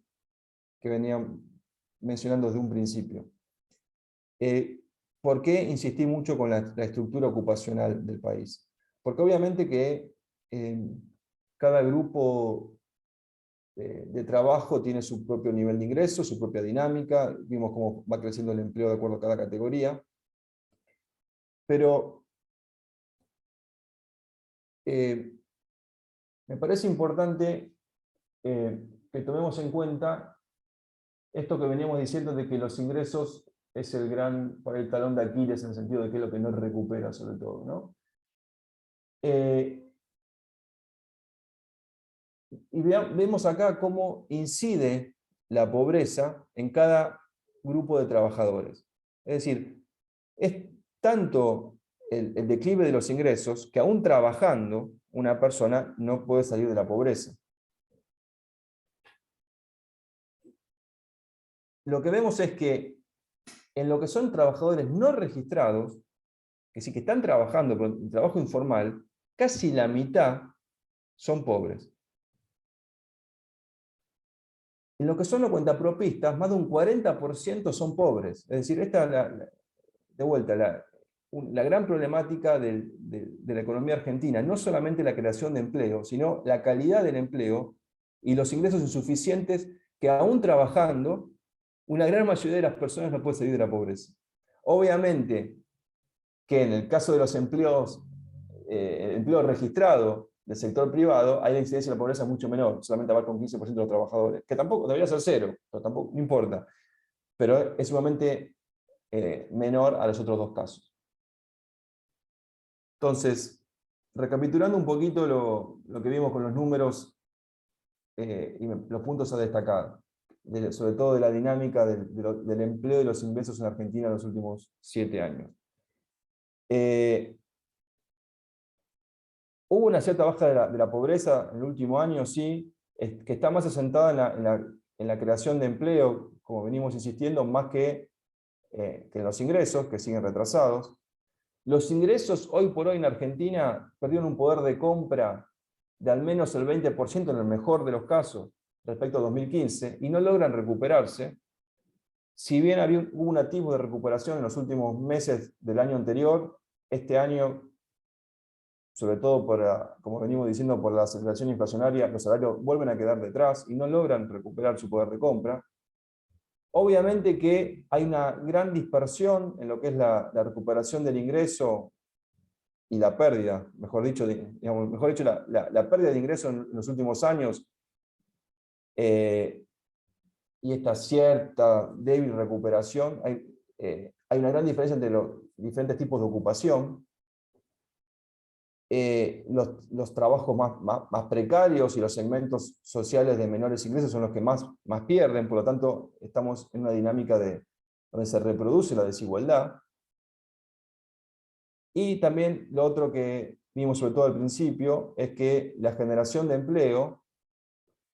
Speaker 2: venía mencionando desde un principio. ¿Por qué insistí mucho con la estructura ocupacional del país? Porque obviamente que cada grupo de trabajo tiene su propio nivel de ingreso, su propia dinámica, vimos cómo va creciendo el empleo de acuerdo a cada categoría, pero me parece importante que tomemos en cuenta esto que veníamos diciendo de que los ingresos es el talón de Aquiles en el sentido de que es lo que no recupera sobre todo, ¿no? Y vemos acá cómo incide la pobreza en cada grupo de trabajadores. Es decir, es tanto el declive de los ingresos que aún trabajando una persona no puede salir de la pobreza. Lo que vemos es que en lo que son trabajadores no registrados, que sí que están trabajando, pero en trabajo informal, casi la mitad son pobres. En lo que son los cuentapropistas, más de un 40% son pobres. Es decir, esta es de vuelta, la gran problemática de la economía argentina, no solamente la creación de empleo, sino la calidad del empleo y los ingresos insuficientes que aún trabajando, una gran mayoría de las personas no puede salir de la pobreza. Obviamente que en el caso de los empleos, empleo registrado del sector privado, hay la incidencia de la pobreza mucho menor, solamente abarca un 15% de los trabajadores, que tampoco debería ser cero, pero tampoco, no importa. Pero es sumamente menor a los otros dos casos. Entonces, recapitulando un poquito lo que vimos con los números y los puntos a destacar, sobre todo de la dinámica del empleo y los ingresos en Argentina en los últimos 7 años. Hubo una cierta baja de la pobreza en el último año, sí, que está más asentada en la creación de empleo, como venimos insistiendo, más que en los ingresos, que siguen retrasados. Los ingresos hoy por hoy en Argentina perdieron un poder de compra de al menos el 20% en el mejor de los casos respecto a 2015 y no logran recuperarse. Si bien hubo un atisbo de recuperación en los últimos meses del año anterior, este año, sobre todo como venimos diciendo, por la aceleración inflacionaria, los salarios vuelven a quedar detrás y no logran recuperar su poder de compra. Obviamente que hay una gran dispersión en lo que es la recuperación del ingreso y la pérdida, mejor dicho, la pérdida de ingreso en los últimos años y esta cierta débil recuperación, hay una gran diferencia entre los diferentes tipos de ocupación. Los trabajos más precarios y los segmentos sociales de menores ingresos son los que más pierden, por lo tanto estamos en una dinámica donde se reproduce la desigualdad. Y también lo otro que vimos sobre todo al principio es que la generación de empleo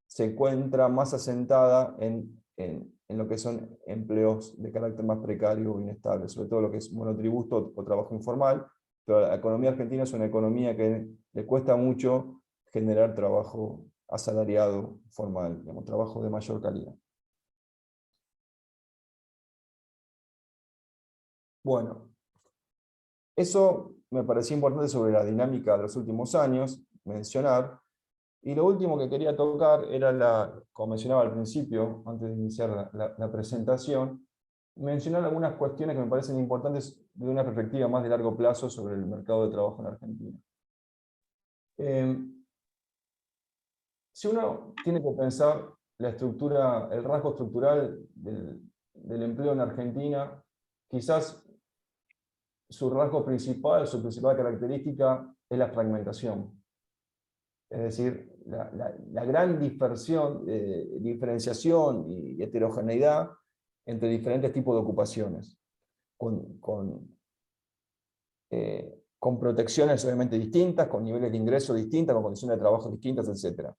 Speaker 2: se encuentra más asentada en lo que son empleos de carácter más precario o inestable, sobre todo lo que es monotributo o trabajo informal, pero la economía argentina es una economía que le cuesta mucho generar trabajo asalariado formal, digamos, trabajo de mayor calidad. Bueno, eso me parecía importante sobre la dinámica de los últimos años, mencionar. Y lo último que quería tocar era, como mencionaba al principio, antes de iniciar la presentación, mencionar algunas cuestiones que me parecen importantes de una perspectiva más de largo plazo sobre el mercado de trabajo en Argentina. Si uno tiene que pensar la estructura, el rasgo estructural del empleo en Argentina, quizás su rasgo principal, su principal característica es la fragmentación. Es decir, la gran dispersión, diferenciación y heterogeneidad entre diferentes tipos de ocupaciones, con protecciones obviamente distintas, con niveles de ingreso distintas, con condiciones de trabajo distintas, etc.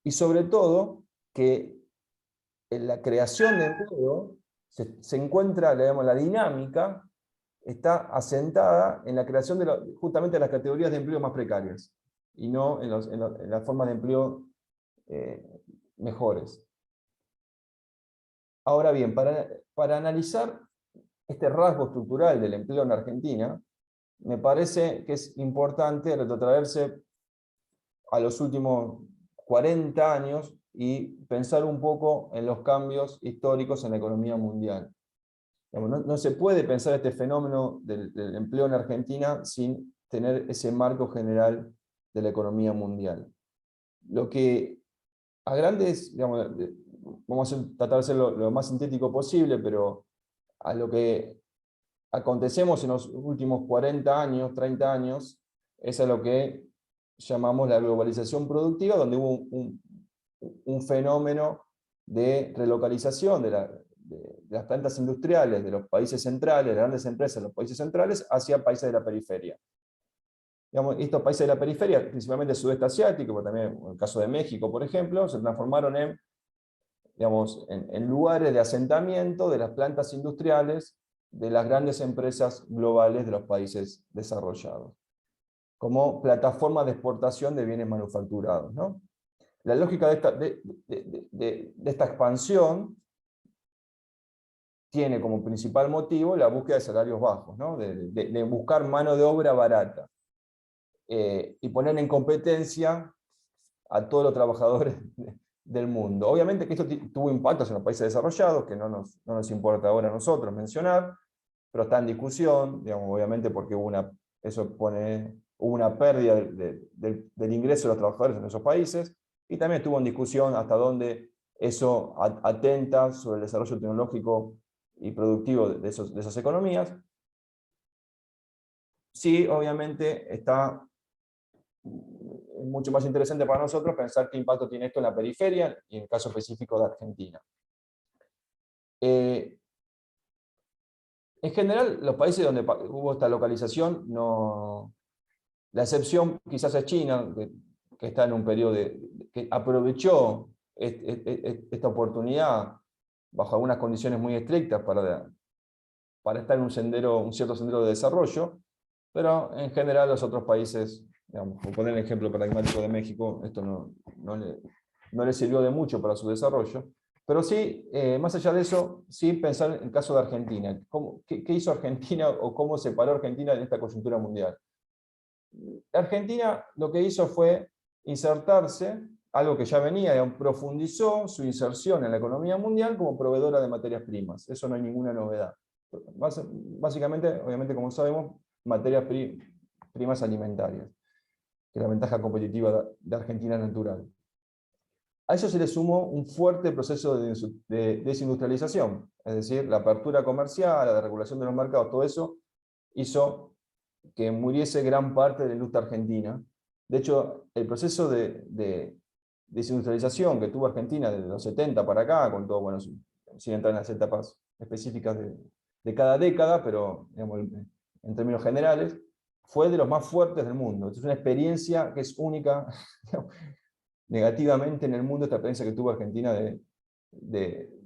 Speaker 2: Y sobre todo, que en la creación de empleo se encuentra, digamos, la dinámica está asentada en la creación justamente de las categorías de empleo más precarias, y no en las formas de empleo mejores. Ahora bien, para analizar este rasgo estructural del empleo en Argentina, me parece que es importante retrotraerse a los últimos 40 años y pensar un poco en los cambios históricos en la economía mundial. No se puede pensar este fenómeno del empleo en Argentina sin tener ese marco general de la economía mundial. Lo que a grandes, digamos, vamos a tratar de ser lo más sintético posible, pero a lo que acontecemos en los últimos 40 años, 30 años, es a lo que llamamos la globalización productiva, donde hubo un fenómeno de relocalización de las plantas industriales de los países centrales, de las grandes empresas de los países centrales, hacia países de la periferia. Digamos, estos países de la periferia, principalmente el sudeste asiático, pero también en el caso de México, por ejemplo, se transformaron en lugares de asentamiento de las plantas industriales de las grandes empresas globales de los países desarrollados, como plataforma de exportación de bienes manufacturados, ¿no? La lógica de esta expansión tiene como principal motivo la búsqueda de salarios bajos, ¿no? de buscar mano de obra barata, y poner en competencia a todos los trabajadores del mundo. Obviamente que esto tuvo impactos en los países desarrollados, que no nos importa ahora a nosotros mencionar, pero está en discusión, digamos, obviamente porque hubo una pérdida del ingreso de los trabajadores en esos países, y también estuvo en discusión hasta dónde eso atenta sobre el desarrollo tecnológico y productivo de esas economías. Sí, obviamente está mucho más interesante para nosotros pensar qué impacto tiene esto en la periferia, y en el caso específico de Argentina. En general, los países donde hubo esta localización, la excepción quizás es China, que está en un periodo que aprovechó esta oportunidad bajo algunas condiciones muy estrictas para estar en un cierto sendero de desarrollo, pero en general los otros países, digamos, por poner el ejemplo paradigmático de México, esto no le sirvió de mucho para su desarrollo. Pero sí, más allá de eso, sí pensar en el caso de Argentina. ¿Qué hizo Argentina o cómo se paró Argentina en esta coyuntura mundial? Argentina lo que hizo fue insertarse, algo que ya venía, profundizó su inserción en la economía mundial como proveedora de materias primas. Eso no hay ninguna novedad. Básicamente, obviamente, como sabemos, materias primas alimentarias, que es la ventaja competitiva de Argentina natural. A eso se le sumó un fuerte proceso de desindustrialización, es decir, la apertura comercial, la regulación de los mercados, todo eso hizo que muriese gran parte de la industria argentina. De hecho, el proceso de desindustrialización que tuvo Argentina desde los 70 para acá, con todo, bueno, sin entrar en las etapas específicas de cada década, pero digamos, en términos generales, fue de los más fuertes del mundo. Es una experiencia que es única, negativamente en el mundo, esta experiencia que tuvo Argentina de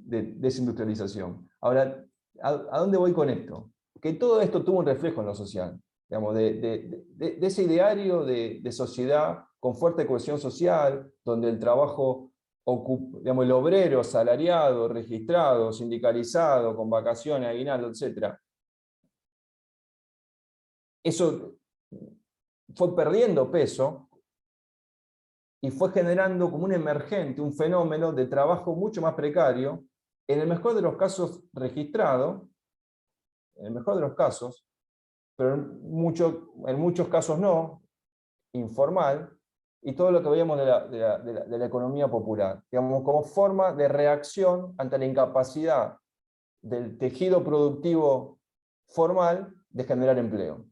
Speaker 2: desindustrialización. Ahora, ¿a dónde voy con esto? Que todo esto tuvo un reflejo en lo social, digamos, de ese ideario de sociedad con fuerte cohesión social, donde el trabajo, digamos, el obrero asalariado, registrado, sindicalizado, con vacaciones, aguinaldo, etc. Eso fue perdiendo peso y fue generando como un emergente, un fenómeno de trabajo mucho más precario, en el mejor de los casos registrado, en el mejor de los casos, pero en muchos casos no, informal, y todo lo que veíamos de la economía popular, digamos, como forma de reacción ante la incapacidad del tejido productivo formal de generar empleo.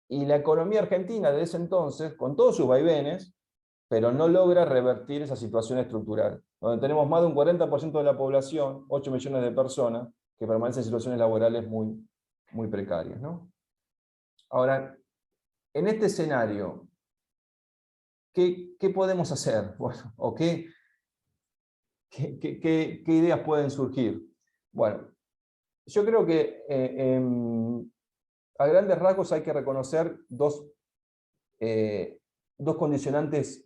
Speaker 2: Y la economía argentina de ese entonces, con todos sus vaivenes, pero no logra revertir esa situación estructural, donde tenemos más de un 40% de la población, 8 millones de personas, que permanecen en situaciones laborales muy, muy precarias, ¿no? Ahora, en este escenario, ¿qué podemos hacer? Bueno, ¿o qué ideas pueden surgir? Bueno, yo creo que a grandes rasgos hay que reconocer dos condicionantes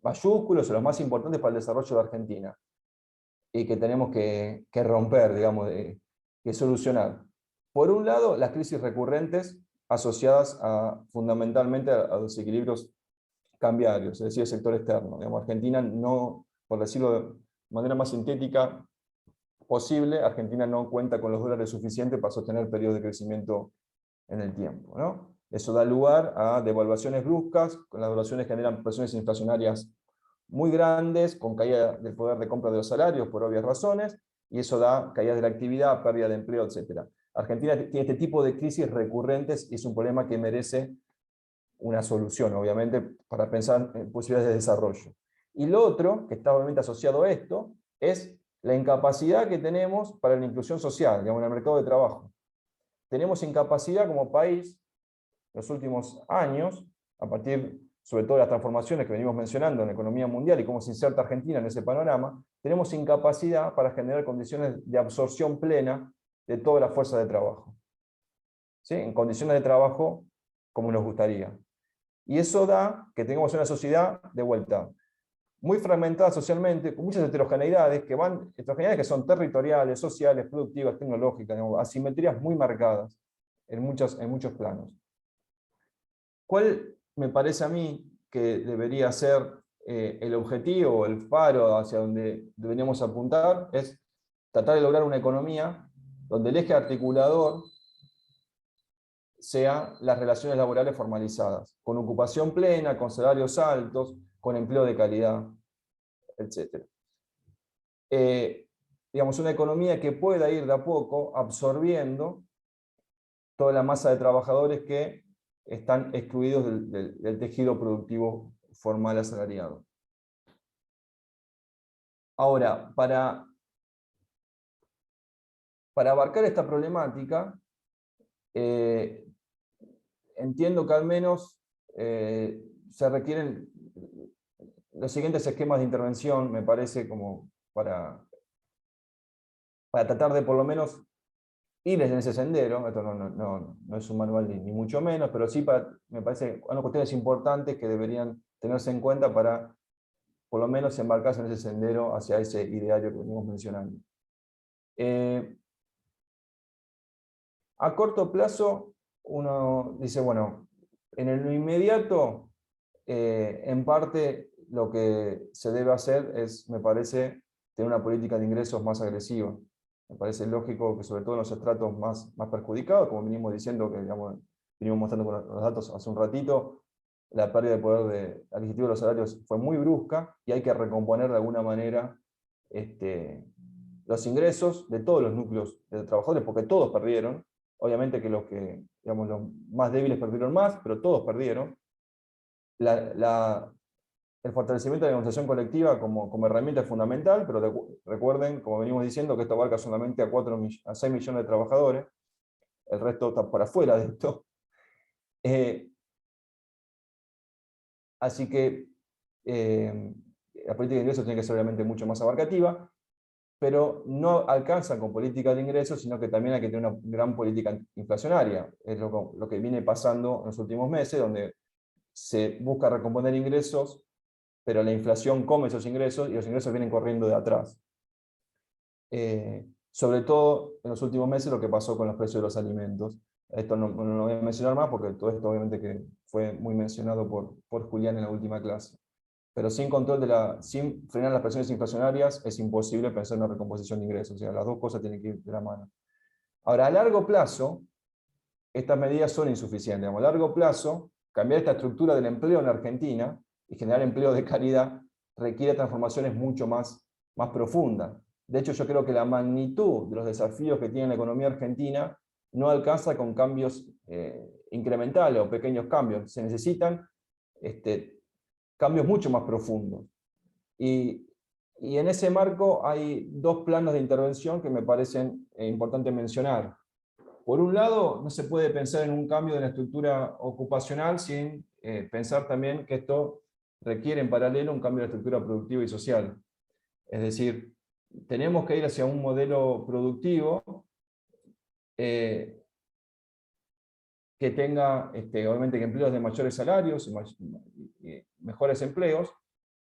Speaker 2: mayúsculos o los más importantes para el desarrollo de Argentina y que tenemos que romper, digamos, que solucionar. Por un lado, las crisis recurrentes asociadas fundamentalmente a los equilibrios cambiarios, es decir, el sector externo. Digamos, Argentina no, por decirlo de manera más sintética posible, Argentina no cuenta con los dólares suficientes para sostener periodos de crecimiento en el tiempo, ¿no? Eso da lugar a devaluaciones bruscas, con las devaluaciones generan presiones inflacionarias muy grandes, con caída del poder de compra de los salarios por obvias razones, y eso da caída de la actividad, pérdida de empleo, etc. Argentina tiene este tipo de crisis recurrentes y es un problema que merece una solución, obviamente, para pensar en posibilidades de desarrollo. Y lo otro, que está obviamente asociado a esto, es la incapacidad que tenemos para la inclusión social, digamos, en el mercado de trabajo. Tenemos incapacidad como país, en los últimos años, a partir sobre todo de las transformaciones que venimos mencionando en la economía mundial y cómo se inserta Argentina en ese panorama, tenemos incapacidad para generar condiciones de absorción plena de toda la fuerza de trabajo, ¿sí? En condiciones de trabajo como nos gustaría. Y eso da que tengamos una sociedad de vuelta muy fragmentada socialmente, con muchas heterogeneidades que son territoriales, sociales, productivas, tecnológicas, digamos, asimetrías muy marcadas en muchos planos. ¿Cuál me parece a mí que debería ser el objetivo, el faro hacia donde deberíamos apuntar? Es tratar de lograr una economía donde el eje articulador sea las relaciones laborales formalizadas, con ocupación plena, con salarios altos, con empleo de calidad, etc. Digamos, una economía que pueda ir de a poco absorbiendo toda la masa de trabajadores que están excluidos del tejido productivo formal asalariado. Ahora, para abarcar esta problemática, entiendo que al menos se requieren los siguientes esquemas de intervención, me parece, como para tratar de por lo menos ir en ese sendero. Esto no es un manual ni mucho menos, pero sí me parece unas cuestiones importantes que deberían tenerse en cuenta para por lo menos embarcarse en ese sendero hacia ese ideario que venimos mencionando. A corto plazo, uno dice, bueno, en el inmediato, en parte lo que se debe hacer es, me parece, tener una política de ingresos más agresiva. Me parece lógico que sobre todo en los estratos más perjudicados, como venimos diciendo, que digamos, venimos mostrando con los datos hace un ratito, la pérdida de poder adquisitivo de los salarios fue muy brusca y hay que recomponer de alguna manera los ingresos de todos los núcleos de trabajadores, porque todos perdieron. Obviamente que los más débiles perdieron más, pero todos perdieron. el fortalecimiento de la negociación colectiva como herramienta es fundamental, pero recuerden, como venimos diciendo, que esto abarca solamente a 6 millones de trabajadores, el resto está por afuera de esto. Así que la política de ingresos tiene que ser obviamente mucho más abarcativa, pero no alcanza con política de ingresos, sino que también hay que tener una gran política inflacionaria. Es lo que viene pasando en los últimos meses, donde se busca recomponer ingresos, pero la inflación come esos ingresos y los ingresos vienen corriendo de atrás. Sobre todo en los últimos meses lo que pasó con los precios de los alimentos. Esto no lo voy a mencionar más porque todo esto obviamente que fue muy mencionado por Julián en la última clase. Pero sin frenar las presiones inflacionarias es imposible pensar en una recomposición de ingresos. O sea, las dos cosas tienen que ir de la mano. Ahora, a largo plazo, estas medidas son insuficientes. Digamos, a largo plazo, cambiar esta estructura del empleo en Argentina y generar empleo de calidad requiere transformaciones mucho más profundas. De hecho, yo creo que la magnitud de los desafíos que tiene la economía argentina no alcanza con cambios incrementales o pequeños cambios. Se necesitan cambios mucho más profundos. Y en ese marco hay dos planos de intervención que me parecen importantes mencionar. Por un lado, no se puede pensar en un cambio de la estructura ocupacional sin pensar también que esto requiere en paralelo un cambio de la estructura productiva y social. Es decir, tenemos que ir hacia un modelo productivo que tenga, obviamente, que empleos de mayores salarios y mejores empleos,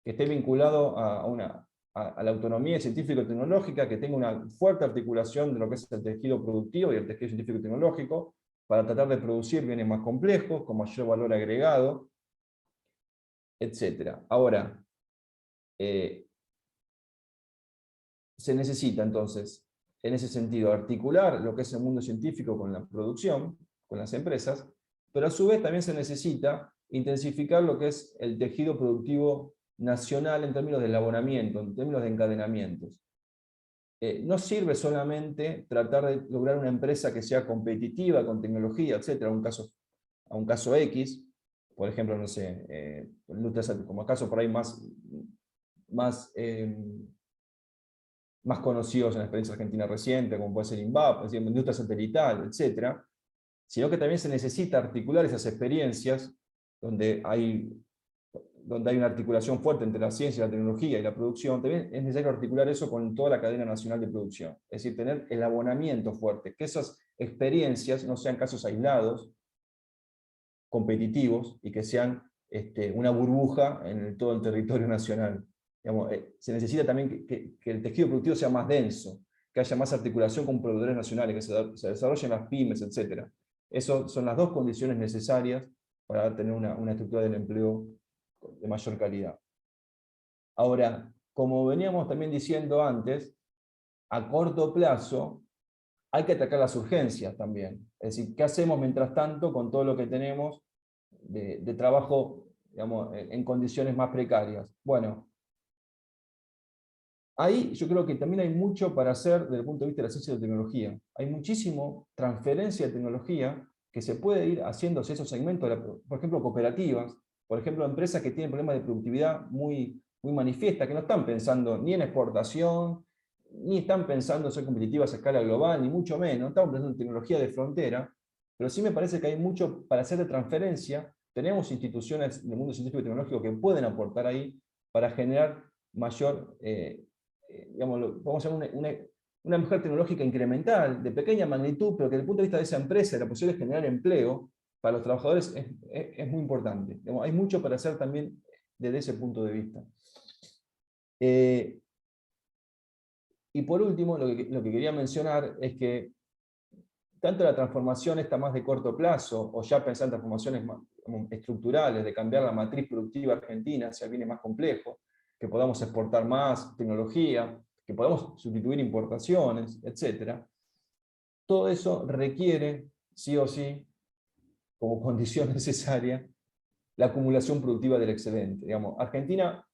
Speaker 2: que esté vinculado a la autonomía científico-tecnológica, que tenga una fuerte articulación de lo que es el tejido productivo y el tejido científico-tecnológico, para tratar de producir bienes más complejos, con mayor valor agregado, etc. Ahora, se necesita entonces, en ese sentido, articular lo que es el mundo científico con la producción, con las empresas, pero a su vez también se necesita intensificar lo que es el tejido productivo nacional en términos de elaboramiento, en términos de encadenamientos. No sirve solamente tratar de lograr una empresa que sea competitiva con tecnología, etc., a un caso X, por ejemplo, no sé, como caso por ahí más conocidos en la experiencia argentina reciente, como puede ser INVAP, es decir, industria satelital, etc., sino que también se necesita articular esas experiencias donde hay una articulación fuerte entre la ciencia, la tecnología y la producción. También es necesario articular eso con toda la cadena nacional de producción. Es decir, tener el abonamiento fuerte, que esas experiencias no sean casos aislados, competitivos, y que sean una burbuja en todo el territorio nacional. Digamos, se necesita también que el tejido productivo sea más denso, que haya más articulación con proveedores nacionales, que se desarrollen las pymes, etc. Esas son las dos condiciones necesarias para tener una estructura del empleo de mayor calidad. Ahora, como veníamos también diciendo antes, a corto plazo hay que atacar las urgencias también. Es decir, ¿qué hacemos mientras tanto con todo lo que tenemos de trabajo, digamos, en condiciones más precarias? Bueno, ahí yo creo que también hay mucho para hacer desde el punto de vista de la ciencia y la tecnología. Hay muchísimo transferencia de tecnología que se puede ir haciendo hacia esos segmentos, por ejemplo, cooperativas, por ejemplo, empresas que tienen problemas de productividad muy manifiestas, que no están pensando ni en exportación, ni están pensando en ser competitivas a escala global, ni mucho menos, no estamos pensando en tecnología de frontera, pero sí me parece que hay mucho para hacer de transferencia. Tenemos instituciones del mundo científico y tecnológico que pueden aportar ahí para generar mayor, digamos, vamos a hacer una mejora tecnológica incremental, de pequeña magnitud, pero que desde el punto de vista de esa empresa, la posibilidad de generar empleo para los trabajadores es muy importante. Digamos, hay mucho para hacer también desde ese punto de vista. Y por último, lo que quería mencionar es que tanto la transformación está más de corto plazo, o ya pensar en transformaciones más estructurales, de cambiar la matriz productiva argentina hacia bienes más complejos, que podamos exportar más tecnología, que podamos sustituir importaciones, etc. Todo eso requiere, sí o sí, como condición necesaria, la acumulación productiva del excedente. Digamos, Argentina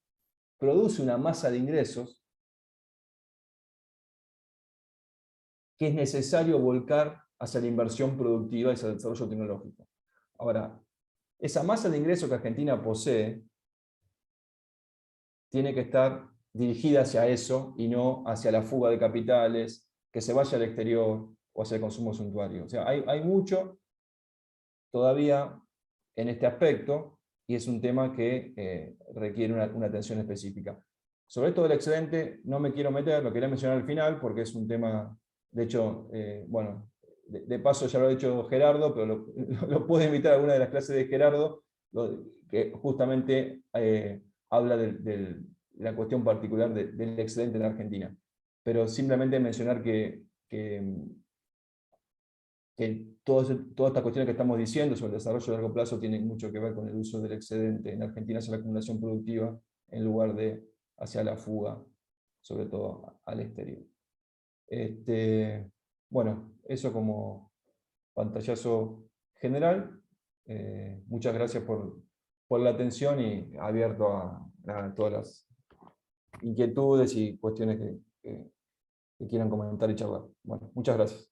Speaker 2: produce una masa de ingresos que es necesario volcar hacia la inversión productiva y hacia el desarrollo tecnológico. Ahora, esa masa de ingresos que Argentina posee tiene que estar dirigida hacia eso y no hacia la fuga de capitales, que se vaya al exterior o hacia el consumo suntuario. O sea, hay mucho todavía en este aspecto y es un tema que requiere una atención específica. Sobre esto del excedente no me quiero meter, lo quería mencionar al final porque es un tema, de hecho, bueno, de paso ya lo ha dicho Gerardo, pero lo puedo invitar a alguna de las clases de Gerardo, que justamente habla de la cuestión particular del excedente en Argentina. Pero simplemente mencionar que todas estas cuestiones que estamos diciendo sobre el desarrollo a largo plazo tienen mucho que ver con el uso del excedente en Argentina hacia la acumulación productiva en lugar de hacia la fuga, sobre todo al exterior. Bueno, eso como pantallazo general. Muchas gracias por la atención y abierto a todas las inquietudes y cuestiones que quieran comentar y charlar. Bueno, muchas gracias.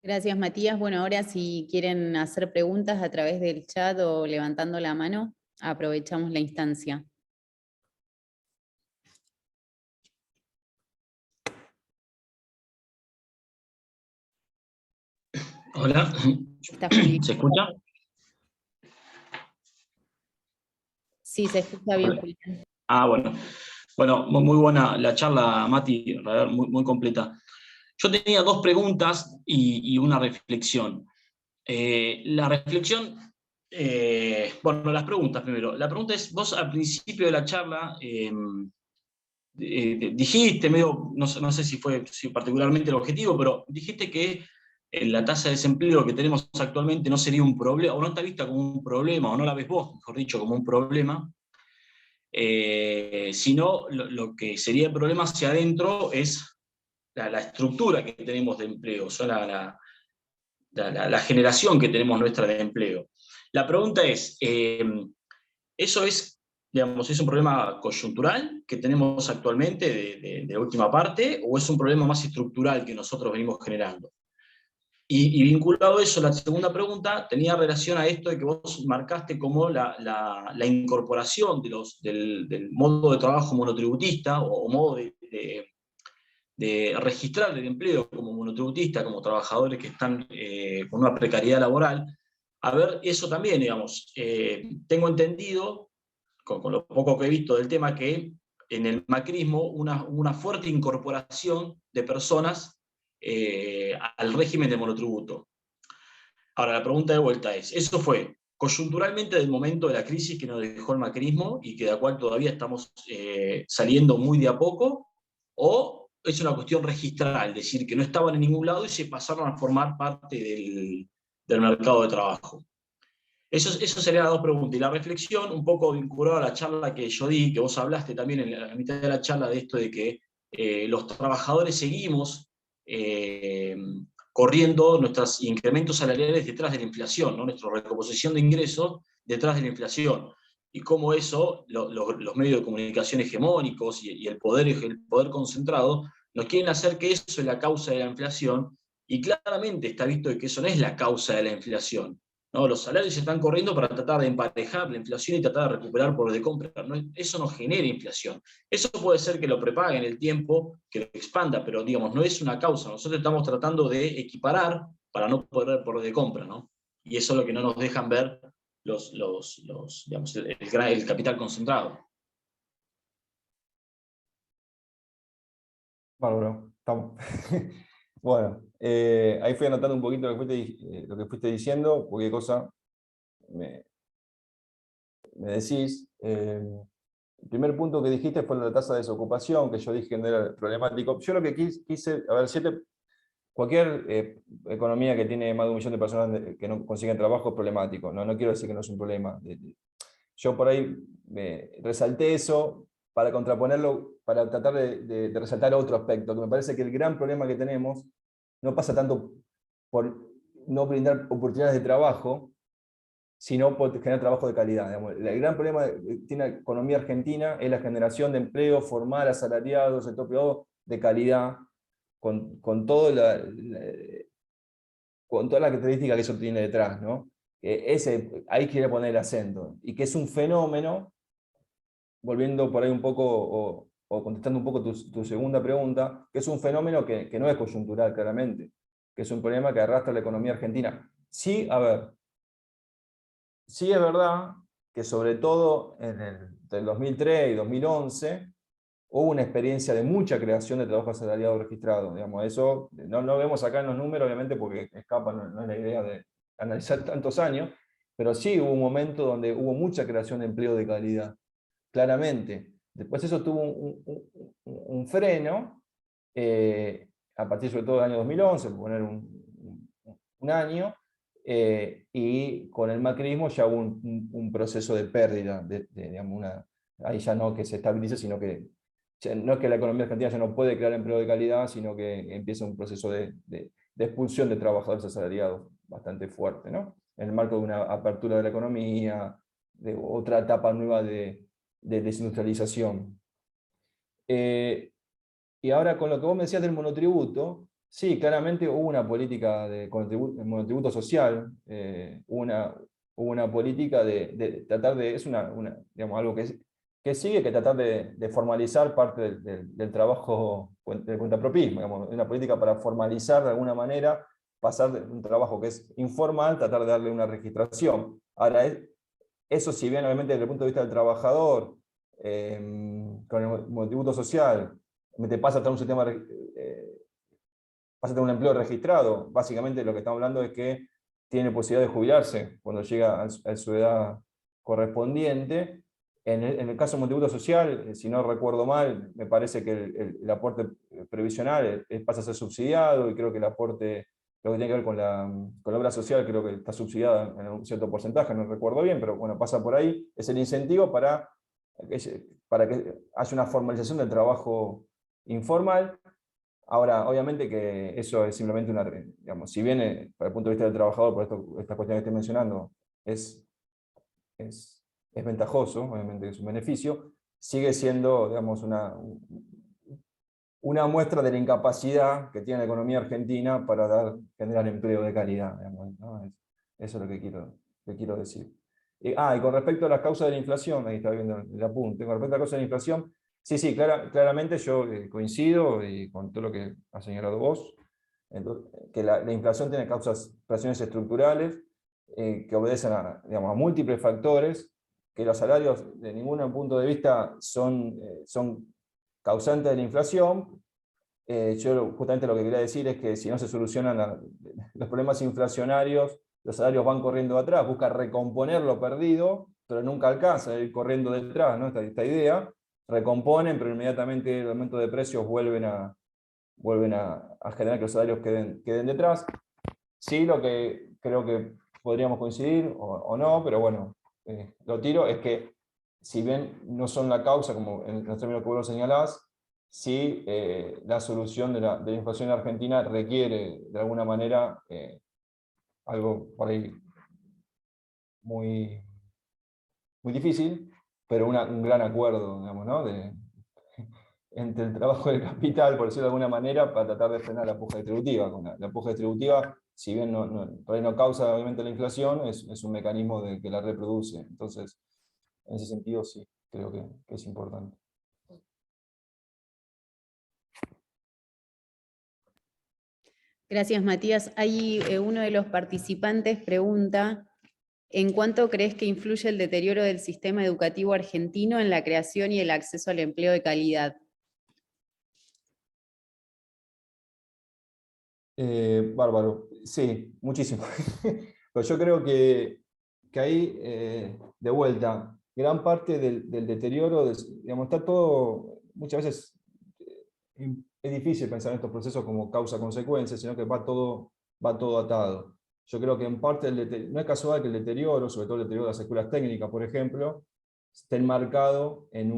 Speaker 1: Gracias, Matías. Bueno, ahora si quieren hacer preguntas a través del chat o levantando la mano, aprovechamos la instancia.
Speaker 3: Hola,
Speaker 1: Está Julián.
Speaker 3: ¿se escucha?
Speaker 1: Sí, se escucha bien,
Speaker 3: Hola.
Speaker 1: Julián.
Speaker 3: Bueno. Bueno, muy buena la charla, Mati, muy completa. Yo tenía dos preguntas y una reflexión. La reflexión, bueno, las preguntas primero. La pregunta es, vos al principio de la charla dijiste, medio, no sé si fue particularmente el objetivo, pero dijiste que la tasa de desempleo que tenemos actualmente no sería un problema, o no está vista como un problema, o no la ves vos, mejor dicho, como un problema, sino lo que sería el problema hacia adentro es la estructura que tenemos de empleo, o sea, la generación que tenemos nuestra de empleo. La pregunta es, ¿eso es, digamos, es un problema coyuntural que tenemos actualmente de última parte, o es un problema más estructural que nosotros venimos generando? Y vinculado a eso, la segunda pregunta tenía relación a esto de que vos marcaste como la incorporación del modo de trabajo monotributista o modo de registrar el empleo como monotributista, como trabajadores que están con una precariedad laboral. A ver, eso también, digamos, tengo entendido, con lo poco que he visto del tema, que en el macrismo una fuerte incorporación de personas al régimen de monotributo. Ahora, la pregunta de vuelta es, ¿eso fue coyunturalmente del momento de la crisis que nos dejó el macrismo y que de la cual todavía estamos saliendo muy de a poco? ¿O es una cuestión registral, es decir, que no estaban en ningún lado y se pasaron a formar parte del mercado de trabajo? Eso serían las dos preguntas. Y la reflexión, un poco vinculada a la charla que yo di, que vos hablaste también en la mitad de la charla de esto de que los trabajadores seguimos corriendo nuestros incrementos salariales detrás de la inflación, ¿no? Nuestra recomposición de ingresos detrás de la inflación. Y cómo eso, los medios de comunicación hegemónicos y el poder concentrado, nos quieren hacer que eso es la causa de la inflación, y claramente está visto de que eso no es la causa de la inflación. ¿No? Los salarios se están corriendo para tratar de emparejar la inflación y tratar de recuperar poder de compra. Eso no genera inflación. Eso puede ser que lo prepague en el tiempo, que lo expanda, pero digamos, no es una causa. Nosotros estamos tratando de equiparar para no perder poder de compra, ¿no? Y eso es lo que no nos dejan ver digamos, el capital concentrado.
Speaker 2: Bárbaro, estamos. Bueno, ahí fui anotando un poquito lo que fuiste diciendo, cualquier cosa me decís. El primer punto que dijiste fue la tasa de desocupación, que yo dije que no era problemático. Yo lo que quise, a ver, cualquier economía que tiene más de 1 millón de personas que no consiguen trabajo es problemático. No quiero decir que no es un problema. Yo por ahí resalté eso para contraponerlo, para tratar de resaltar otro aspecto, que me parece que el gran problema que tenemos no pasa tanto por no brindar oportunidades de trabajo, sino por generar trabajo de calidad. Digamos. El gran problema que tiene la economía argentina es la generación de empleo formal, asalariado, sector privado, de calidad, con toda la característica que eso tiene detrás, ¿no? ahí quiere poner el acento, y que es un fenómeno, volviendo por ahí un poco, o contestando un poco tu segunda pregunta, que es un fenómeno que no es coyuntural, claramente, que es un problema que arrastra la economía argentina. Sí, a ver, sí es verdad que sobre todo entre el 2003 y 2011 hubo una experiencia de mucha creación de trabajo asalariado registrado. Digamos, eso no vemos acá en los números, obviamente, porque escapa, no es la idea de analizar tantos años, pero sí hubo un momento donde hubo mucha creación de empleo de calidad, claramente. Después eso tuvo un freno, a partir sobre todo del año 2011, por poner un año, y con el macrismo ya hubo un proceso de pérdida, digamos, ahí ya no que se estabilice, sino que no es que la economía argentina ya no puede crear empleo de calidad, sino que empieza un proceso de expulsión de trabajadores asalariados bastante fuerte, ¿no? En el marco de una apertura de la economía, de otra etapa nueva de desindustrialización. Y ahora con lo que vos me decías del monotributo, sí, claramente hubo una política de monotributo social, hubo una política de tratar de, digamos, algo que sigue, que tratar de formalizar parte del trabajo del cuentapropismo, digamos, una política para formalizar de alguna manera, pasar de un trabajo que es informal, tratar de darle una registración. Ahora, eso si bien obviamente desde el punto de vista del trabajador, con el monotributo social, te pasa a tener un sistema, pasa a tener un empleo registrado. Básicamente lo que estamos hablando es que tiene posibilidad de jubilarse cuando llega a su edad correspondiente. En el caso del monotributo social, si no recuerdo mal, me parece que el aporte previsional pasa a ser subsidiado, y creo que el aporte, lo que tiene que ver con la obra social, creo que está subsidiada en un cierto porcentaje, no recuerdo bien, pero bueno, pasa por ahí. Es el incentivo para que haya una formalización del trabajo informal. Ahora, obviamente que eso es simplemente digamos, si bien para el punto de vista del trabajador, por esta cuestión que estoy mencionando, es ventajoso, obviamente es un beneficio, sigue siendo, digamos, una muestra de la incapacidad que tiene la economía argentina para generar empleo de calidad, digamos, ¿no? Eso es lo que quiero decir. Y con respecto a las causas de la inflación, ahí está viendo el apunte, con respecto a las causas de la inflación, sí, claramente yo coincido con todo lo que has señalado vos, que la inflación tiene presiones estructurales, que obedecen digamos, a múltiples factores, que los salarios de ningún punto de vista son causantes de la inflación. Yo justamente lo que quería decir es que si no se solucionan los problemas inflacionarios, los salarios van corriendo atrás, busca recomponer lo perdido, pero nunca alcanza ir corriendo detrás, ¿no? Esta idea, recomponen, pero inmediatamente el aumento de precios vuelven a generar que los salarios queden detrás. Sí, lo que creo que podríamos coincidir, o no, pero bueno, lo tiro, es que si bien no son la causa, como en los términos que vos lo señalás, sí la solución de la inflación en Argentina requiere, de alguna manera, algo por ahí muy, muy difícil, pero un gran acuerdo, digamos, ¿no? Entre el trabajo del capital, por decirlo de alguna manera, para tratar de frenar la puja distributiva. La puja distributiva, si bien por ahí no causa obviamente la inflación, es un mecanismo que la reproduce. Entonces, en ese sentido sí, creo que es importante.
Speaker 1: Gracias, Matías. Ahí uno de los participantes pregunta: ¿en cuánto crees que influye el deterioro del sistema educativo argentino en la creación y el acceso al empleo de calidad?
Speaker 2: Bárbaro, sí, muchísimo. Pero yo creo que ahí, de vuelta, gran parte del deterioro, digamos, está todo, muchas veces es difícil pensar en estos procesos como causa-consecuencia, sino que va todo atado. Yo creo que en parte no es casual que el deterioro, sobre todo el deterioro de las escuelas técnicas, por ejemplo, esté enmarcado en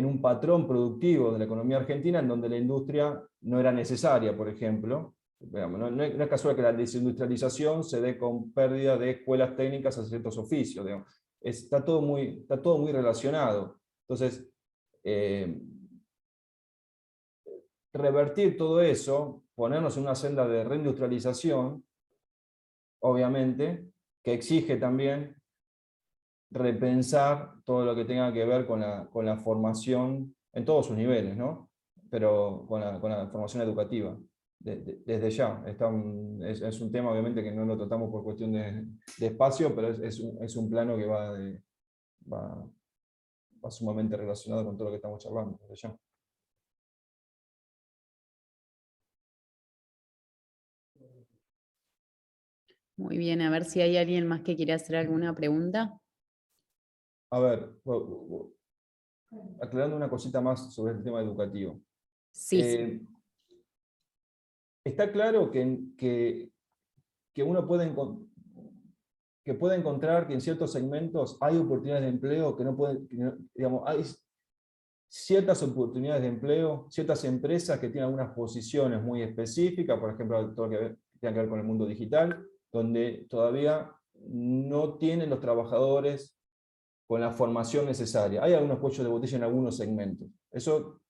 Speaker 2: un patrón productivo de la economía argentina en donde la industria no era necesaria, por ejemplo. No es casual que la desindustrialización se dé con pérdida de escuelas técnicas a ciertos oficios. Está todo muy relacionado. Entonces, revertir todo eso ponernos en una senda de reindustrialización, obviamente, que exige también repensar todo lo que tenga que ver con la formación en todos sus niveles, ¿no? Pero con la formación educativa, desde ya. Es un tema, obviamente, que no lo tratamos por cuestión de espacio, pero es un plano que va sumamente relacionado con todo lo que estamos charlando, desde ya.
Speaker 1: Muy bien, a ver si hay alguien más que quiera hacer alguna pregunta.
Speaker 2: A ver, aclarando una cosita más sobre el tema educativo.
Speaker 1: Sí.
Speaker 2: Está claro que uno puede encontrar que en ciertos segmentos hay oportunidades de empleo digamos, hay ciertas oportunidades de empleo, ciertas empresas que tienen algunas posiciones muy específicas, por ejemplo, todo lo que tiene que ver con el mundo digital, donde todavía no tienen los trabajadores con la formación necesaria. Hay algunos cuellos de botella en algunos segmentos. Eso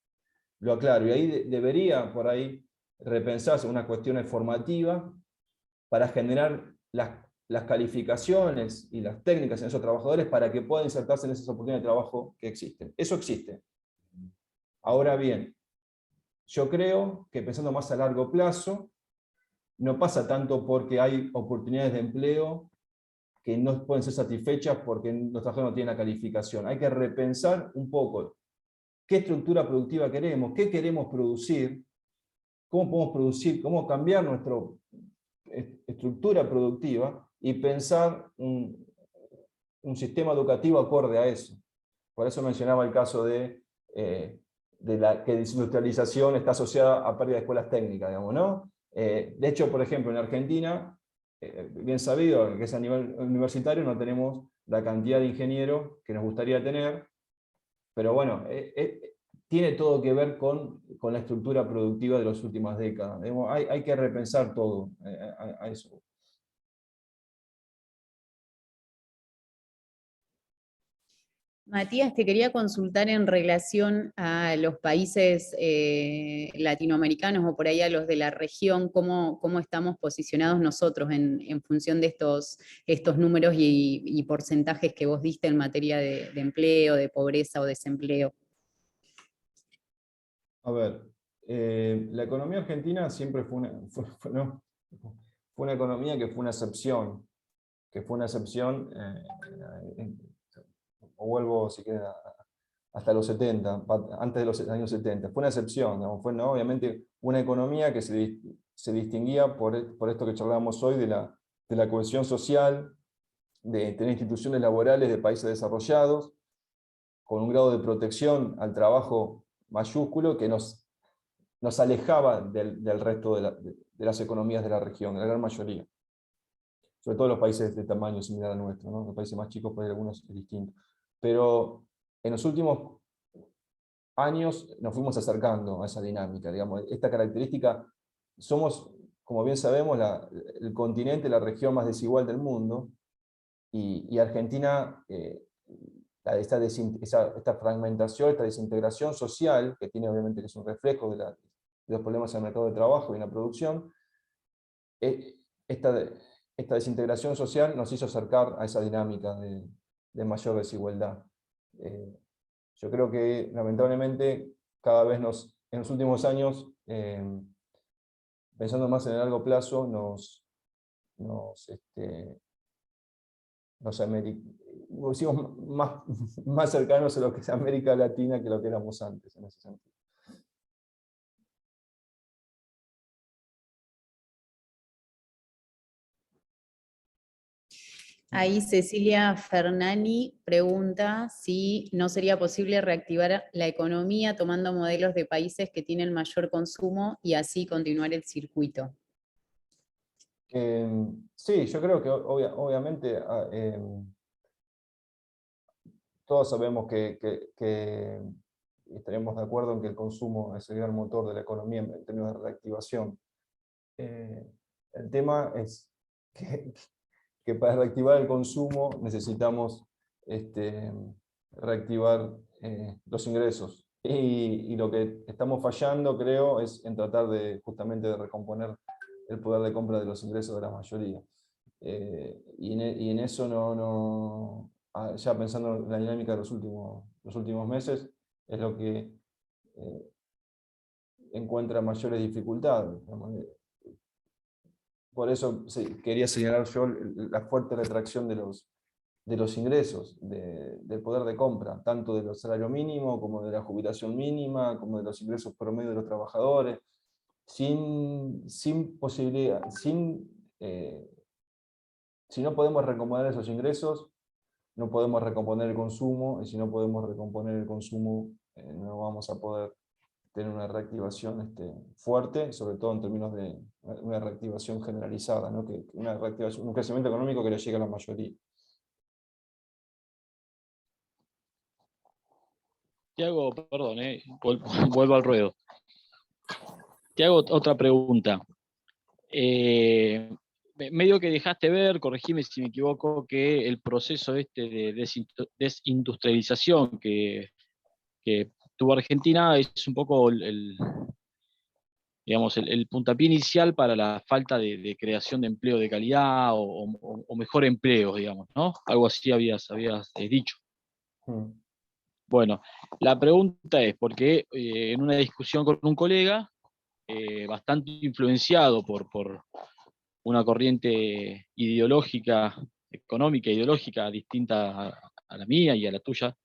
Speaker 2: lo aclaro. Y ahí debería, por ahí, repensarse unas cuestiones formativas para generar las calificaciones y las técnicas en esos trabajadores para que puedan insertarse en esas oportunidades de trabajo que existen. Eso existe. Ahora bien, yo creo que pensando más a largo plazo, no pasa tanto porque hay oportunidades de empleo que no pueden ser satisfechas porque los trabajadores no tienen la calificación. Hay que repensar un poco qué estructura productiva queremos, qué queremos producir, cómo podemos producir, cómo cambiar nuestra estructura productiva y pensar un sistema educativo acorde a eso. Por eso mencionaba el caso de la que desindustrialización está asociada a pérdida de escuelas técnicas, digamos, ¿no? De hecho, por ejemplo, en Argentina, bien sabido que es a nivel universitario, no tenemos la cantidad de ingenieros que nos gustaría tener, pero bueno, tiene todo que ver con la estructura productiva de las últimas décadas. Hay que repensar todo a eso.
Speaker 1: Matías, te quería consultar en relación a los países latinoamericanos o por ahí a los de la región, cómo estamos posicionados nosotros en función de estos números y porcentajes que vos diste en materia de empleo, de pobreza o desempleo.
Speaker 2: A ver, la economía argentina siempre fue una economía que fue una excepción, o vuelvo si quieres hasta los 70, antes de los años 70, fue una excepción, ¿no? Fue, ¿no? Obviamente una economía que se distinguía por esto que charlábamos hoy de la cohesión social, de tener instituciones laborales de países desarrollados, con un grado de protección al trabajo mayúsculo que nos alejaba del resto de las economías de la región, de la gran mayoría. Sobre todo los países de tamaño similar al nuestro, ¿no? Los países más chicos, pues algunos es distinto. Pero en los últimos años nos fuimos acercando a esa dinámica, digamos. Esta característica, somos, como bien sabemos, el continente, la región más desigual del mundo, y Argentina, esta fragmentación, esta desintegración social, que tiene obviamente que es un reflejo de los problemas en el mercado de trabajo y en la producción, esta desintegración social nos hizo acercar a esa dinámica de mayor desigualdad. Yo creo que lamentablemente cada vez en los últimos años, pensando más en el largo plazo, hicimos más cercanos a lo que es América Latina que lo que éramos antes, en ese sentido.
Speaker 1: Ahí Cecilia Fernani pregunta si no sería posible reactivar la economía tomando modelos de países que tienen mayor consumo y así continuar el circuito.
Speaker 2: Sí, yo creo que obviamente todos sabemos que estaremos de acuerdo en que el consumo es el gran motor de la economía en términos de reactivación. El tema es que para reactivar el consumo necesitamos reactivar los ingresos. Y lo que estamos fallando, creo, es en tratar justamente de recomponer el poder de compra de los ingresos de la mayoría. Y en eso ya pensando en la dinámica de los últimos meses, es lo que encuentra mayores dificultades. Por eso quería señalar yo la fuerte retracción de los ingresos, del poder de compra, tanto del salario mínimo, como de la jubilación mínima, como de los ingresos promedio de los trabajadores, sin posibilidad, si no podemos recomponer esos ingresos, no podemos recomponer el consumo, y si no podemos recomponer el consumo, no vamos a poder tener una reactivación fuerte, sobre todo en términos de una reactivación generalizada, ¿no? Un crecimiento económico que le llegue a la mayoría.
Speaker 4: Te hago, perdón, vuelvo al ruedo. Te hago otra pregunta. Medio que dejaste ver, corregime si me equivoco, que el proceso de desindustrialización que tuvo Argentina es un poco digamos, el puntapié inicial para la falta de creación de empleo de calidad o mejor empleo, digamos, ¿no? Algo así habías dicho. Bueno, la pregunta es, porque en una discusión con un colega, bastante influenciado por una corriente ideológica, económica, ideológica, distinta a la mía y a la tuya,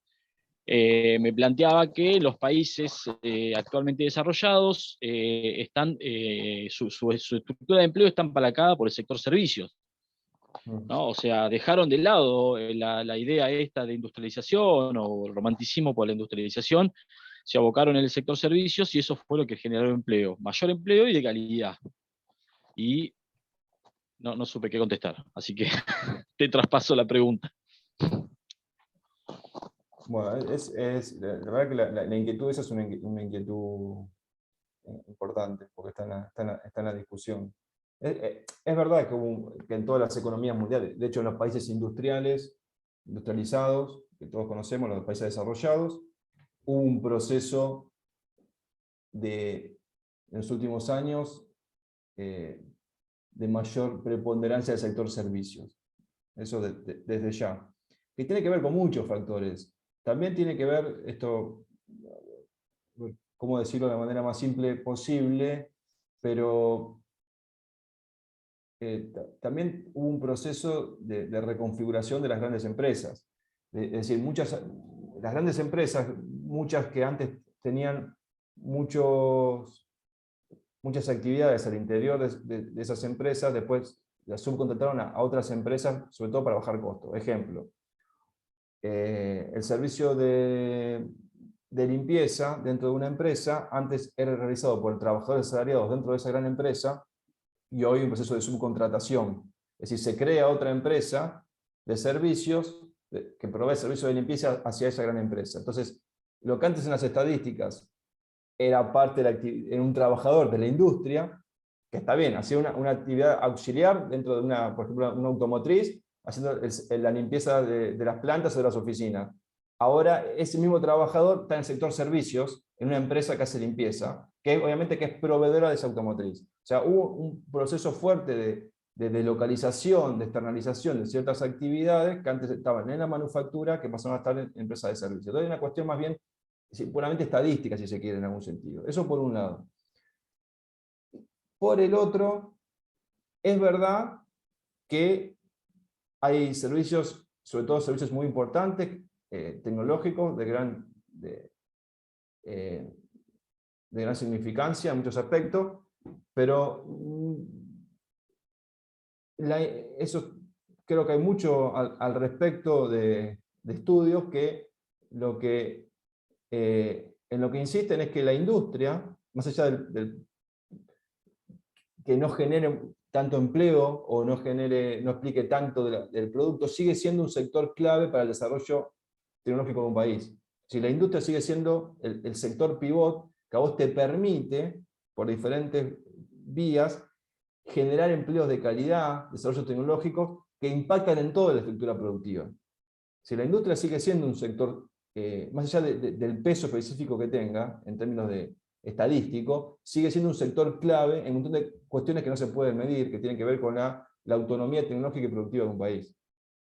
Speaker 4: me planteaba que los países actualmente desarrollados su estructura de empleo está empalacada por el sector servicios, ¿no? O sea, dejaron de lado la idea esta de industrialización o el romanticismo por la industrialización, se abocaron en el sector servicios y eso fue lo que generó empleo, mayor empleo y de calidad. Y no supe qué contestar, así que te traspaso la pregunta.
Speaker 2: Bueno, la verdad que la inquietud esa es una inquietud importante, porque está en la discusión. Es verdad que en todas las economías mundiales, de hecho en los países industrializados, que todos conocemos, los países desarrollados, hubo un proceso en los últimos años de mayor preponderancia del sector servicios. Eso desde ya. Que tiene que ver con muchos factores. También tiene que ver esto, cómo decirlo de la manera más simple posible, pero también hubo un proceso de reconfiguración de las grandes empresas. Es decir, las grandes empresas, muchas que antes tenían muchas actividades al interior de esas empresas, después las subcontrataron a otras empresas, sobre todo para bajar costos. Ejemplo, el servicio de limpieza dentro de una empresa antes era realizado por trabajadores asalariados dentro de esa gran empresa, y hoy hay un proceso de subcontratación. Es decir, se crea otra empresa de servicios que provee servicios de limpieza hacia esa gran empresa. Entonces, lo que antes en las estadísticas era era un trabajador de la industria, que está bien, hacía una actividad auxiliar dentro de por ejemplo, una automotriz, haciendo la limpieza de las plantas o de las oficinas. Ahora ese mismo trabajador está en el sector servicios, en una empresa que hace limpieza, que obviamente que es proveedora de esa automotriz. O sea, hubo un proceso fuerte de delocalización, de externalización de ciertas actividades que antes estaban en la manufactura, que pasaron a estar en empresas de servicios. Entonces hay una cuestión más bien puramente estadística, si se quiere, en algún sentido. Eso por un lado. Por el otro, es verdad que hay servicios, sobre todo servicios muy importantes, tecnológicos, de gran significancia en muchos aspectos, pero eso creo que hay mucho al respecto de estudios que en lo que insisten es que la industria, más allá que no genere tanto empleo o no explique tanto del producto, sigue siendo un sector clave para el desarrollo tecnológico de un país. Si la industria sigue siendo el sector pivot que a vos te permite, por diferentes vías, generar empleos de calidad, desarrollos tecnológicos que impactan en toda la estructura productiva. Si la industria sigue siendo un sector más allá del peso específico que tenga, en términos de estadístico, sigue siendo un sector clave en un montón de cuestiones que no se pueden medir, que tienen que ver con la autonomía tecnológica y productiva de un país,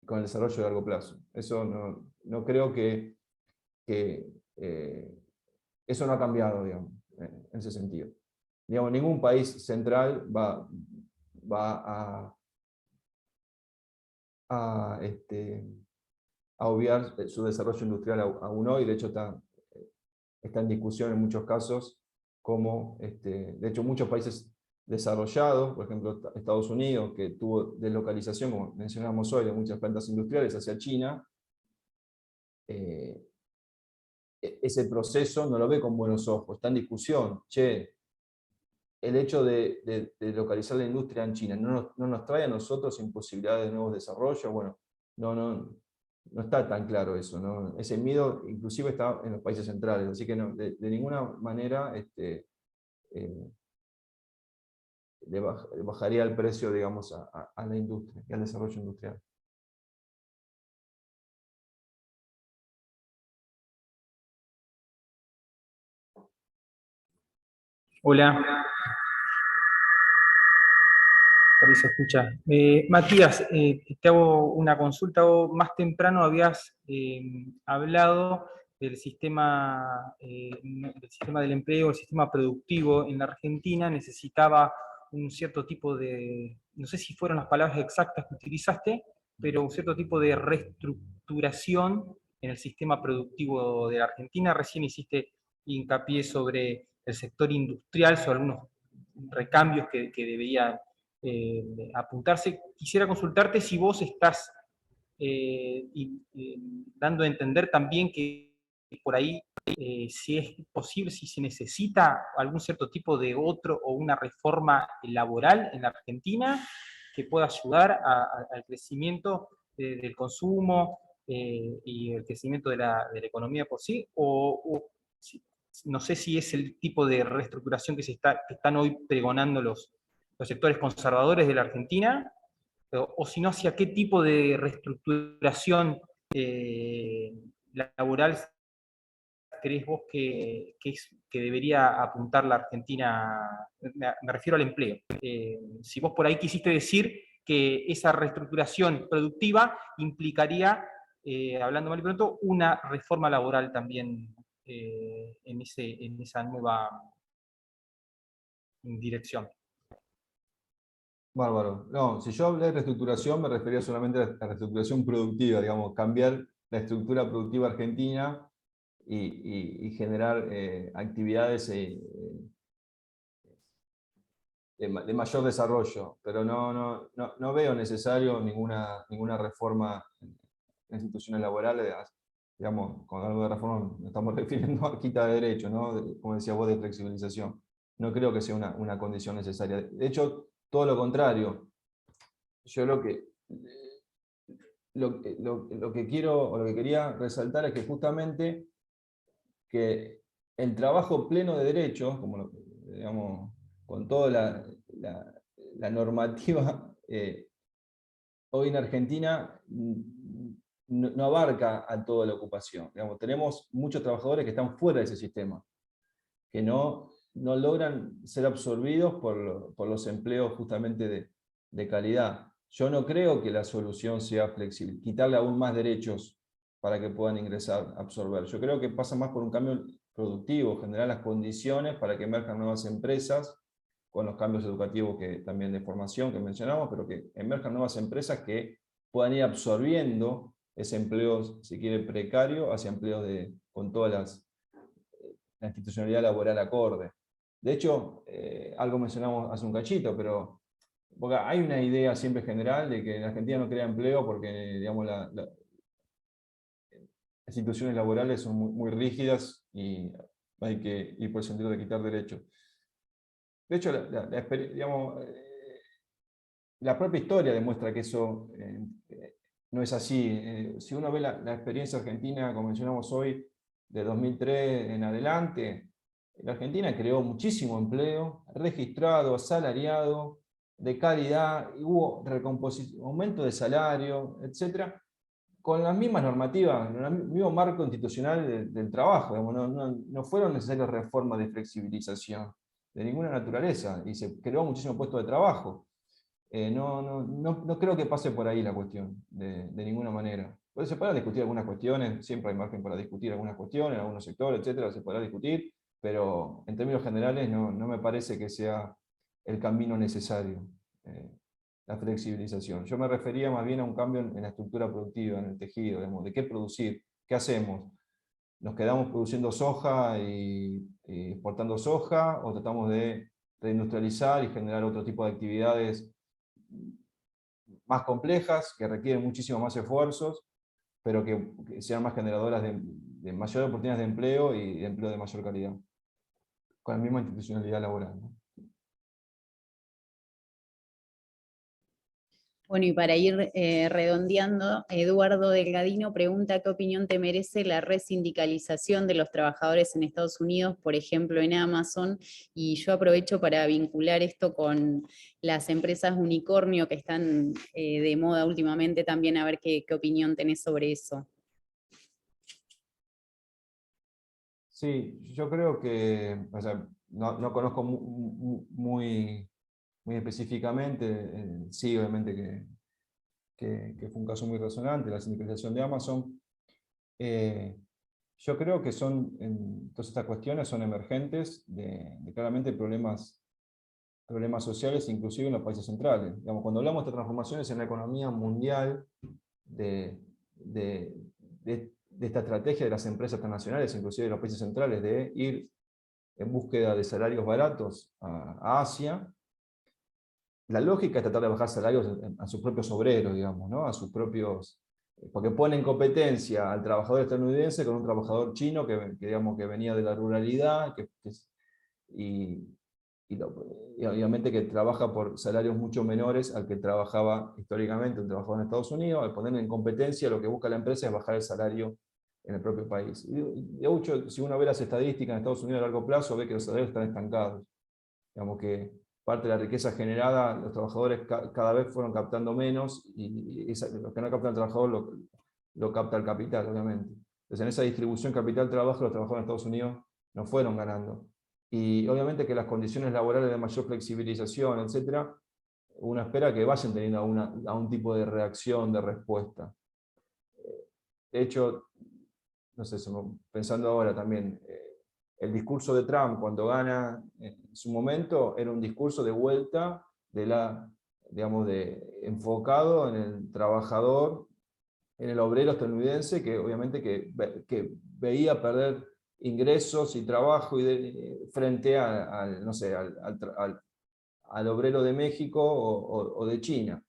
Speaker 2: con el desarrollo de largo plazo. Eso no creo que eso no ha cambiado, digamos, en ese sentido. Digamos, ningún país central va a obviar su desarrollo industrial aún hoy. De hecho, está en discusión en muchos casos, como, de hecho, muchos países desarrollados, por ejemplo, Estados Unidos, que tuvo deslocalización, como mencionamos hoy, de muchas plantas industriales hacia China, ese proceso no lo ve con buenos ojos, está en discusión. Che, el hecho de localizar la industria en China no nos trae a nosotros imposibilidades de nuevos desarrollos. Bueno, no está tan claro eso, ¿no? Ese miedo inclusive está en los países centrales, así que de ninguna manera le bajaría el precio, digamos, a la industria y al desarrollo industrial.
Speaker 5: Hola. Por ahí se escucha. Matías, te hago una consulta. Más temprano habías hablado del sistema del empleo, el sistema productivo en la Argentina necesitaba un cierto tipo de, no sé si fueron las palabras exactas que utilizaste, pero un cierto tipo de reestructuración en el sistema productivo de la Argentina. Recién hiciste hincapié sobre el sector industrial, sobre algunos recambios que deberían apuntarse. Quisiera consultarte si vos estás dando a entender también que por ahí, si es posible, si se necesita algún cierto tipo de otro o una reforma laboral en la Argentina que pueda ayudar al crecimiento del consumo y el crecimiento de la economía por sí, o no sé si es el tipo de reestructuración que están hoy pregonando los sectores conservadores de la Argentina, o si no, hacia qué tipo de reestructuración laboral crees vos que debería apuntar la Argentina. Me refiero al empleo. Si vos por ahí quisiste decir que esa reestructuración productiva implicaría, hablando mal y pronto, una reforma laboral también en esa nueva dirección.
Speaker 2: Bárbaro. No, si yo hablé de reestructuración, me refería solamente a la reestructuración productiva, digamos, cambiar la estructura productiva argentina y generar actividades de mayor desarrollo, pero no veo necesario ninguna reforma en instituciones laborales. Digamos, cuando hablo de reforma nos estamos refiriendo a quita de derechos, ¿no? Como decía vos, de flexibilización. No creo que sea una condición necesaria. De hecho, todo lo contrario. Yo lo que quiero, o lo que quería resaltar es que justamente que el trabajo pleno de derechos, como digamos, con toda la normativa hoy en Argentina, no abarca a toda la ocupación. Digamos, tenemos muchos trabajadores que están fuera de ese sistema, que no logran ser absorbidos por los empleos justamente de calidad. Yo no creo que la solución sea flexible, quitarle aún más derechos para que puedan ingresar, absorber. Yo creo que pasa más por un cambio productivo, generar las condiciones para que emerjan nuevas empresas, con los cambios educativos también de formación que mencionamos, pero que emerjan nuevas empresas que puedan ir absorbiendo ese empleo, si quiere, precario, hacia empleos con todas la institucionalidad laboral acorde. De hecho, algo mencionamos hace un cachito, pero porque hay una idea siempre general de que en Argentina no crea empleo porque, digamos, las instituciones laborales son muy rígidas y hay que ir por el sentido de quitar derechos. De hecho, digamos, la propia historia demuestra que eso no es así. Si uno ve la experiencia argentina, como mencionamos hoy, de 2003 en adelante, la Argentina creó muchísimo empleo, registrado, asalariado, de calidad, y hubo aumento de salario, etc., con las mismas normativas, en el mismo marco institucional del trabajo. Digamos, no fueron necesarias reformas de flexibilización de ninguna naturaleza, y se creó muchísimos puestos de trabajo. No creo que pase por ahí la cuestión, de ninguna manera. Pues se podrán discutir algunas cuestiones, siempre hay margen para discutir algunas cuestiones, en algunos sectores, etcétera, se podrá discutir, pero en términos generales no me parece que sea el camino necesario, la flexibilización. Yo me refería más bien a un cambio en la estructura productiva, en el tejido, digamos, de qué producir, qué hacemos. ¿Nos quedamos produciendo soja y exportando soja, o tratamos de reindustrializar y generar otro tipo de actividades más complejas, que requieren muchísimo más esfuerzos, pero que sean más generadoras de mayores oportunidades de empleo y de empleo de mayor calidad, con la misma institucionalidad laboral, ¿no?
Speaker 1: Bueno, y para ir redondeando, Eduardo Delgadino pregunta qué opinión te merece la resindicalización de los trabajadores en Estados Unidos, por ejemplo en Amazon, y yo aprovecho para vincular esto con las empresas unicornio que están de moda últimamente también, a ver qué opinión tenés sobre eso.
Speaker 2: Sí, yo creo que, o sea, no conozco muy específicamente, sí, obviamente que fue un caso muy resonante, la sindicalización de Amazon. Yo creo que todas estas cuestiones son emergentes de claramente problemas sociales, inclusive en los países centrales. Digamos, cuando hablamos de transformaciones en la economía mundial, de esta estrategia de las empresas transnacionales, inclusive de los países centrales, de ir en búsqueda de salarios baratos a Asia, la lógica es tratar de bajar salarios a sus propios obreros, digamos, ¿no? A sus propios, porque pone en competencia al trabajador estadounidense con un trabajador chino digamos, que venía de la ruralidad, y obviamente que trabaja por salarios mucho menores al que trabajaba históricamente un trabajador en Estados Unidos. Al poner en competencia, lo que busca la empresa es bajar el salario en el propio país. De hecho, si uno ve las estadísticas en Estados Unidos a largo plazo, ve que los salarios están estancados. Digamos que parte de la riqueza generada, los trabajadores cada vez fueron captando menos, y lo que no capta el trabajador lo capta el capital, obviamente. Entonces, en esa distribución capital-trabajo, los trabajadores en Estados Unidos no fueron ganando. Y obviamente que las condiciones laborales de mayor flexibilización, etcétera, uno espera que vayan teniendo a un tipo de reacción, de respuesta. De hecho, no sé, pensando ahora también, el discurso de Trump cuando gana en su momento era un discurso de vuelta digamos, enfocado en el trabajador, en el obrero estadounidense, que obviamente que veía perder ingresos y trabajo frente no sé, al obrero de México o de China.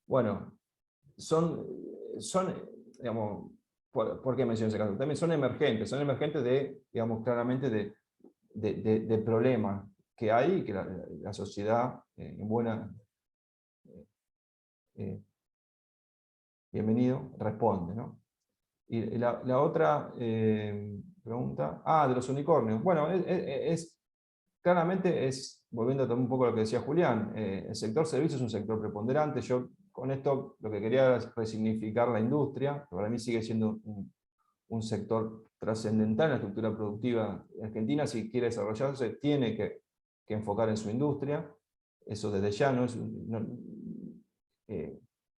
Speaker 2: Bueno, digamos, ¿por qué menciono ese caso? También son emergentes digamos, claramente de problemas que hay y que la sociedad, en buena, bienvenido, responde, ¿no? Y la otra pregunta, de los unicornios. Bueno, claramente volviendo también un poco a lo que decía Julián, el sector servicios es un sector preponderante. Yo con esto lo que quería es resignificar la industria, que para mí sigue siendo un sector trascendental en la estructura productiva de Argentina. Si quiere desarrollarse, tiene que enfocar en su industria, eso desde ya,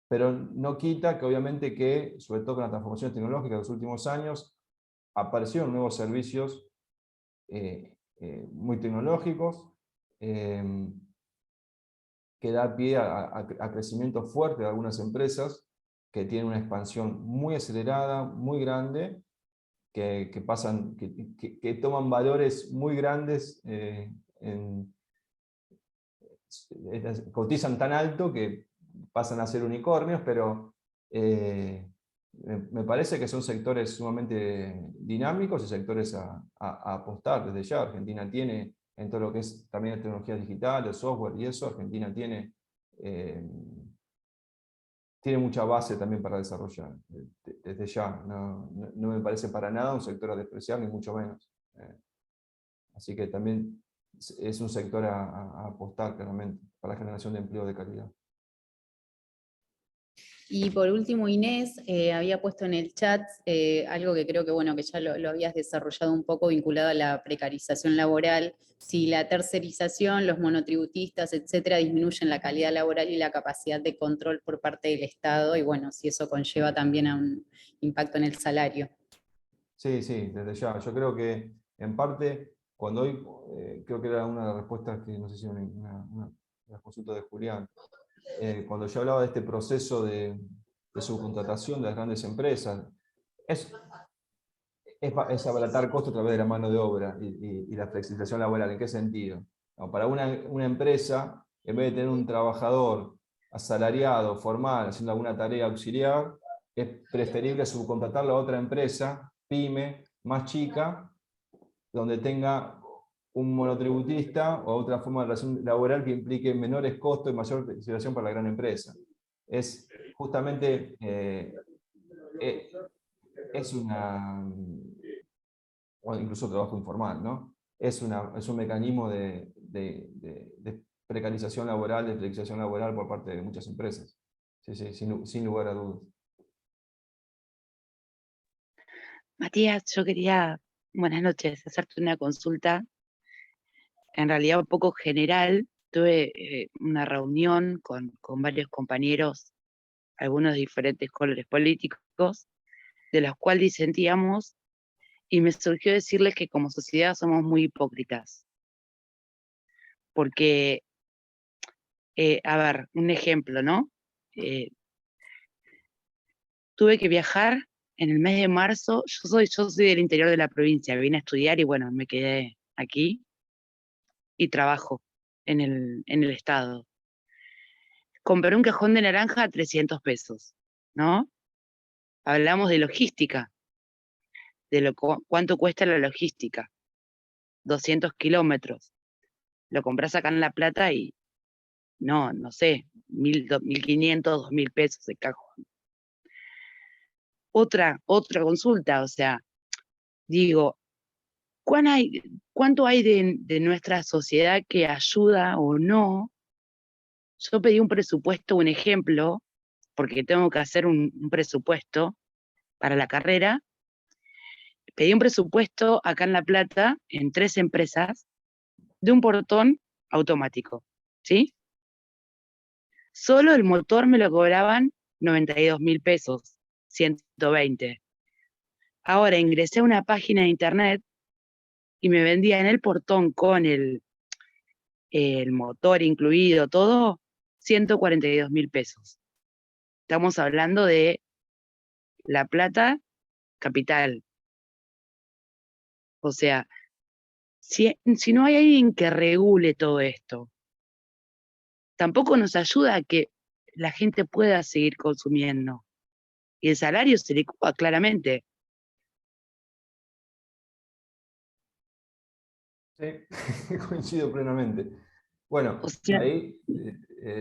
Speaker 2: pero no quita que obviamente que, sobre todo con las transformaciones tecnológicas de los últimos años, aparecieron nuevos servicios muy tecnológicos, que da pie a crecimiento fuerte de algunas empresas que tienen una expansión muy acelerada, muy grande, que toman valores muy grandes, cotizan tan alto que pasan a ser unicornios, pero me parece que son sectores sumamente dinámicos y sectores a apostar desde ya. Argentina tiene, en todo lo que es también tecnologías digitales, software y eso, Argentina tiene mucha base también para desarrollar, desde ya. No me parece para nada un sector a despreciar, ni mucho menos. Así que también es un sector a apostar claramente para la generación de empleo de calidad.
Speaker 1: Y por último, Inés había puesto en el chat algo que creo que, bueno, que ya lo habías desarrollado un poco vinculado a la precarización laboral. Si la tercerización, los monotributistas, etcétera, disminuyen la calidad laboral y la capacidad de control por parte del Estado, y bueno, si eso conlleva también a un impacto en el salario.
Speaker 2: Sí, sí, desde ya. Yo creo que, en parte, cuando hoy, creo que era una de las respuestas que, no sé si una consulta de Julián, cuando yo hablaba de este proceso de subcontratación de las grandes empresas, es abaratar costos a través de la mano de obra y la flexibilización laboral. ¿En qué sentido? No, para una empresa, en vez de tener un trabajador asalariado, formal, haciendo alguna tarea auxiliar, es preferible subcontratarlo a otra empresa, pyme, más chica, donde tenga un monotributista o otra forma de relación laboral que implique menores costos y mayor flexibilización para la gran empresa. Es justamente es o incluso trabajo informal, ¿no? Es un mecanismo de precarización laboral, de flexibilización laboral por parte de muchas empresas. Sí, sí, sin lugar a dudas.
Speaker 6: Matías, yo quería, buenas noches, hacerte una consulta, en realidad un poco general. Tuve una reunión con varios compañeros, algunos de diferentes colores políticos, de los cuales disentíamos, y me surgió decirles que como sociedad somos muy hipócritas. Porque, a ver, un ejemplo, ¿no? Tuve que viajar en el mes de marzo. Yo soy del interior de la provincia, vine a estudiar y bueno, me quedé aquí y trabajo en el estado. Compré un cajón de naranja a 300 pesos, ¿no? Hablamos de logística, de cuánto cuesta la logística. 200 kilómetros. Lo compras acá en La Plata y no sé, 1.500, 2.000 pesos el cajón. Otra consulta, o sea, digo, ¿cuánto hay de nuestra sociedad que ayuda o no? Yo pedí un presupuesto, un ejemplo, porque tengo que hacer un presupuesto para la carrera. Pedí un presupuesto acá en La Plata, en 3 empresas, de un portón automático, ¿sí? Solo el motor me lo cobraban 92.000 pesos, 120. Ahora ingresé a una página de internet y me vendían el portón con el motor incluido, todo, 142.000 pesos. Estamos hablando de La Plata, capital. O sea, si no hay alguien que regule todo esto, tampoco nos ayuda a que la gente pueda seguir consumiendo. Y el salario se licúa claramente.
Speaker 2: Sí, coincido plenamente. Bueno,
Speaker 6: O sea,
Speaker 2: ahí,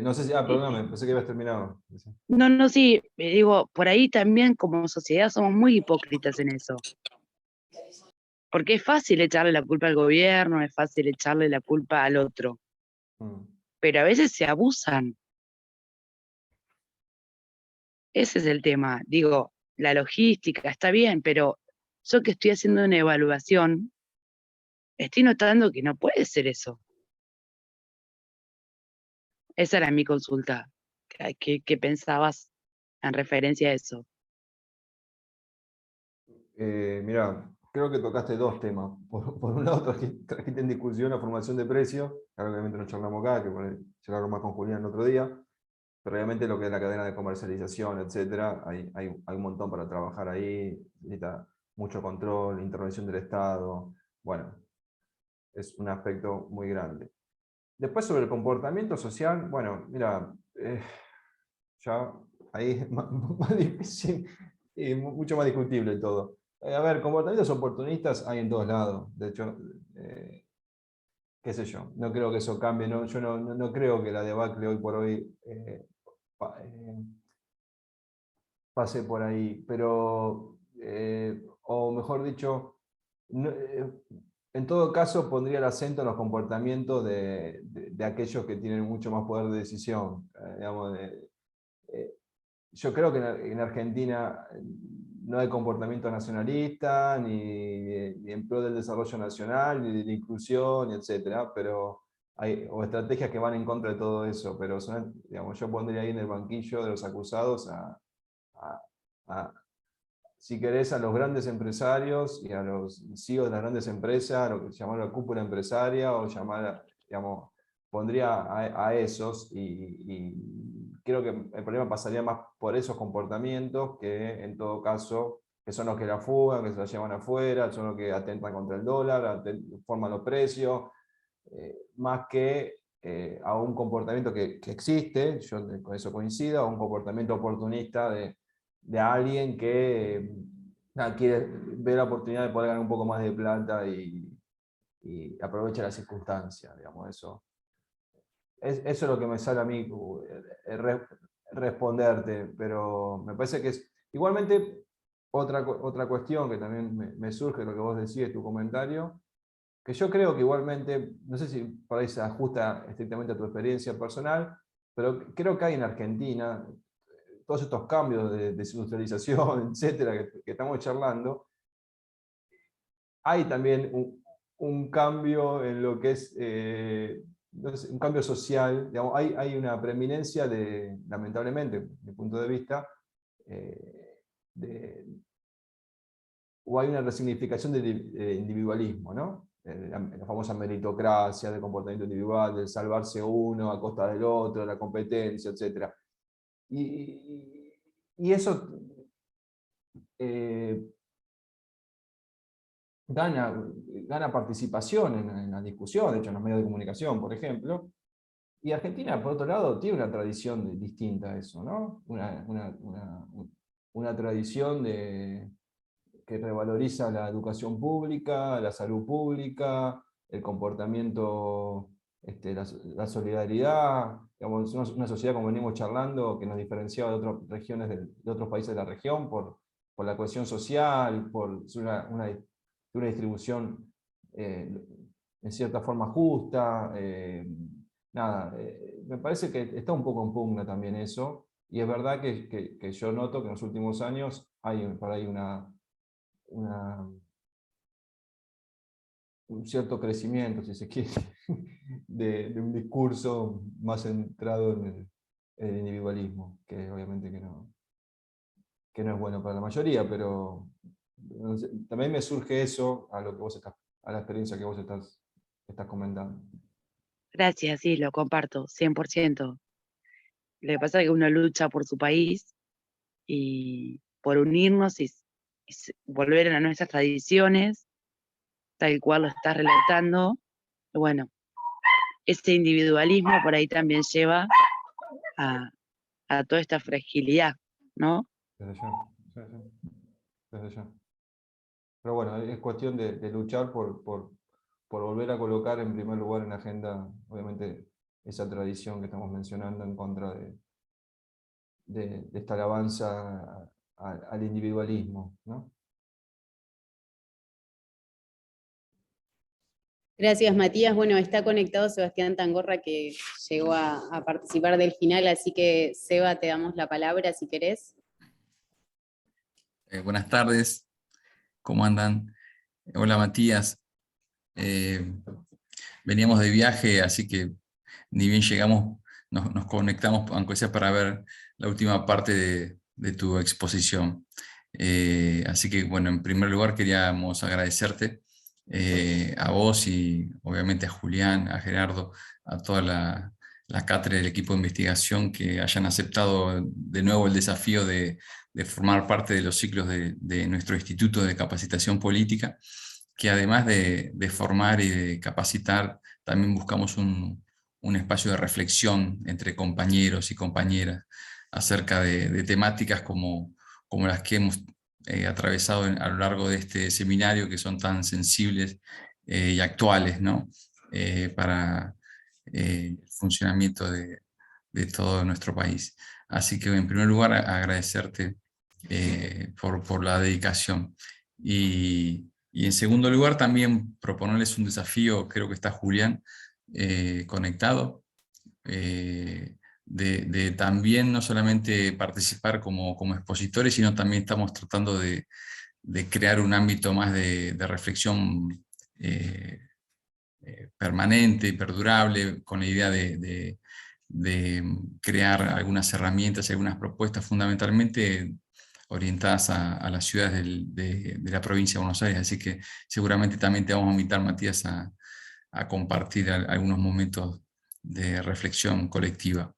Speaker 2: no sé si, perdóname, pensé que habías terminado.
Speaker 6: no, sí, digo, por ahí también como sociedad somos muy hipócritas en eso. Porque es fácil echarle la culpa al gobierno, es fácil echarle la culpa al otro, pero a veces se abusan. Ese es el tema. Digo, la logística está bien, pero yo que estoy haciendo una evaluación, estoy notando que no puede ser eso. Esa era mi consulta. ¿Qué pensabas en referencia a eso?
Speaker 2: Mirá, creo que tocaste dos temas. Por un lado, trajiste en discusión la formación de precios, que obviamente no charlamos acá, que por ahí charlaron más con Julián el otro día, pero obviamente lo que es la cadena de comercialización, etcétera, hay un montón para trabajar ahí, necesita mucho control, intervención del Estado, bueno, es un aspecto muy grande. Después sobre el comportamiento social, bueno, mira, ya ahí es más difícil y mucho más discutible todo. A ver, comportamientos oportunistas hay en todos lados. De hecho, qué sé yo, no creo que eso cambie. No, yo no creo que la debacle hoy por hoy pase por ahí. Pero, o mejor dicho, en todo caso pondría el acento en los comportamientos de aquellos que tienen mucho más poder de decisión. Digamos, yo creo que en Argentina no hay comportamiento nacionalista, ni en pro del desarrollo nacional, ni de la inclusión, etcétera, pero o estrategias que van en contra de todo eso, pero son, digamos, yo pondría ahí en el banquillo de los acusados si querés, a los grandes empresarios y a los CEOs de las grandes empresas, lo que llamar la cúpula empresaria, o llamar, digamos, pondría a esos, y creo que el problema pasaría más por esos comportamientos, que en todo caso, que son los que la fugan, que se la llevan afuera, son los que atentan contra el dólar, forman los precios, más que a un comportamiento que existe, yo con eso coincido, a un comportamiento oportunista de alguien que quiere ver la oportunidad de poder ganar un poco más de plata y aprovecha las circunstancias, digamos, eso. Eso es lo que me sale a mí responderte, pero me parece que es... Igualmente, otra cuestión que también me surge de lo que vos decís, tu comentario, que yo creo que igualmente, no sé si por ahí se ajusta estrictamente a tu experiencia personal, pero creo que hay en Argentina todos estos cambios de desindustrialización, etcétera, que estamos charlando. Hay también un cambio en lo que es no sé, un cambio social, digamos, hay una preeminencia lamentablemente, desde mi punto de vista, o hay una resignificación del individualismo, ¿no? La famosa meritocracia, del comportamiento individual, del salvarse uno a costa del otro, la competencia, etc. Y eso gana participación en la discusión, de hecho en los medios de comunicación, por ejemplo. Y Argentina, por otro lado, tiene una tradición distinta a eso, ¿no? Una tradición que revaloriza la educación pública, la salud pública, el comportamiento, la solidaridad. Digamos, una sociedad, como venimos charlando, que nos diferenciaba de otras regiones, de otros países de la región, por la cohesión social, por una distribución en cierta forma justa. Me parece que está un poco en pugna también eso, y es verdad que yo noto que en los últimos años hay por ahí un cierto crecimiento, si se quiere, de un discurso más centrado en el individualismo, que obviamente que no es bueno para la mayoría, pero también me surge eso a lo que a la experiencia que vos estás comentando.
Speaker 6: Gracias, sí, lo comparto, 100%. Lo que pasa es que uno lucha por su país y por unirnos y volver a nuestras tradiciones, tal cual lo estás relatando. Bueno, ese individualismo por ahí también lleva a toda esta fragilidad, ¿no?
Speaker 2: Desde ya. Pero bueno, es cuestión de luchar por volver a colocar en primer lugar en la agenda, obviamente, esa tradición que estamos mencionando en contra de esta alabanza al individualismo, ¿no?
Speaker 1: Gracias, Matías. Bueno, está conectado Sebastián Tangorra, que llegó a participar del final, así que, Seba, te damos la palabra si querés.
Speaker 7: Buenas tardes, ¿cómo andan? Hola, Matías. Veníamos de viaje, así que ni bien llegamos, nos conectamos, aunque sea para ver la última parte de tu exposición. Así que, bueno, en primer lugar queríamos agradecerte a vos y obviamente a Julián, a Gerardo, a toda la cátedra del equipo de investigación, que hayan aceptado de nuevo el desafío de formar parte de los ciclos de nuestro Instituto de Capacitación Política, que además de formar y de capacitar, también buscamos un espacio de reflexión entre compañeros y compañeras acerca de temáticas como las que hemos atravesado a lo largo de este seminario, que son tan sensibles y actuales, ¿no? Para el funcionamiento de todo nuestro país. Así que, en primer lugar, agradecerte por la dedicación. Y en segundo lugar, también proponerles un desafío, creo que está Julián conectado, de también no solamente participar como expositores, sino también estamos tratando de crear un ámbito más de reflexión permanente y perdurable, con la idea de crear algunas herramientas y algunas propuestas fundamentalmente orientadas a las ciudades de la provincia de Buenos Aires. Así que seguramente también te vamos a invitar, Matías, a compartir algunos momentos de reflexión colectiva.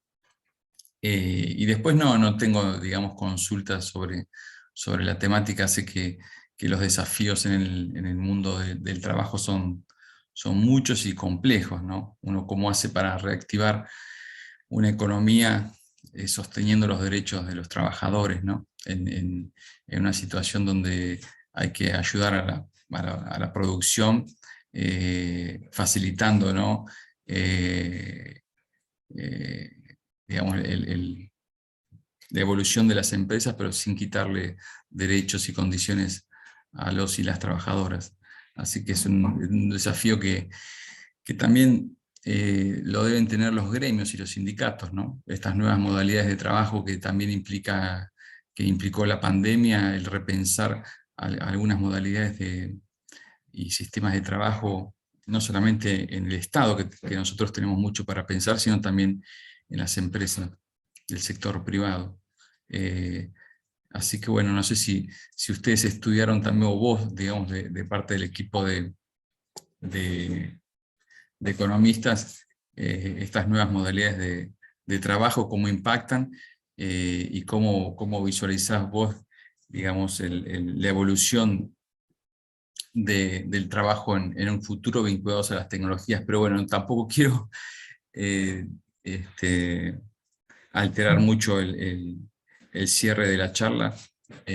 Speaker 7: Y después no tengo, digamos, consultas sobre la temática. Sé que los desafíos en el mundo del trabajo son muchos y complejos, ¿no? Uno cómo hace para reactivar una economía sosteniendo los derechos de los trabajadores, ¿no? En una situación donde hay que ayudar a la producción, facilitando, ¿no? Digamos, la evolución de las empresas, pero sin quitarle derechos y condiciones a los y las trabajadoras. Así que es un desafío que también lo deben tener los gremios y los sindicatos, ¿no? Estas nuevas modalidades de trabajo que también implicó la pandemia, el repensar algunas modalidades y sistemas de trabajo, no solamente en el Estado, que nosotros tenemos mucho para pensar, sino también en las empresas del sector privado. Así que bueno, no sé si ustedes estudiaron también, o vos, digamos, de parte del equipo de economistas, estas nuevas modalidades de trabajo, cómo impactan y cómo visualizás vos, digamos, la evolución del trabajo en un futuro vinculados a las tecnologías. Pero bueno, tampoco quiero alterar mucho el cierre de la charla,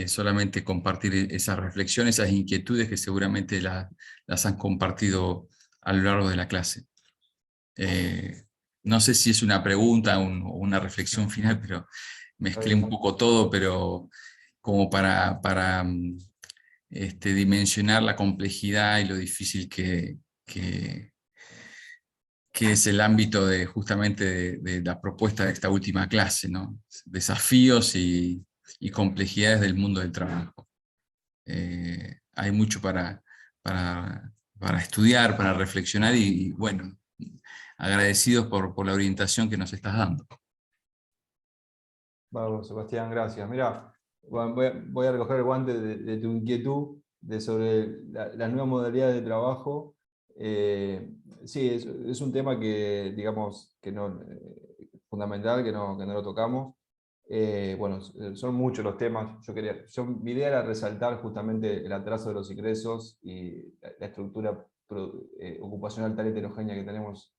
Speaker 7: solamente compartir esas reflexiones, esas inquietudes que seguramente las han compartido a lo largo de la clase. No sé si es una pregunta o una reflexión final, pero mezclé un poco todo, pero como para dimensionar la complejidad y lo difícil que es el ámbito justamente de la propuesta de esta última clase, ¿no? Desafíos y complejidades del mundo del trabajo. Hay mucho para estudiar, para reflexionar y bueno, agradecidos por la orientación que nos estás dando.
Speaker 2: Bueno, Sebastián, gracias. Mira, voy a recoger el guante de tu inquietud sobre las nuevas modalidades de trabajo. Sí, es un tema que, digamos, fundamental, que no lo tocamos. Bueno, son muchos los temas. Mi idea era resaltar justamente el atraso de los ingresos y la estructura ocupacional tan heterogénea que tenemos,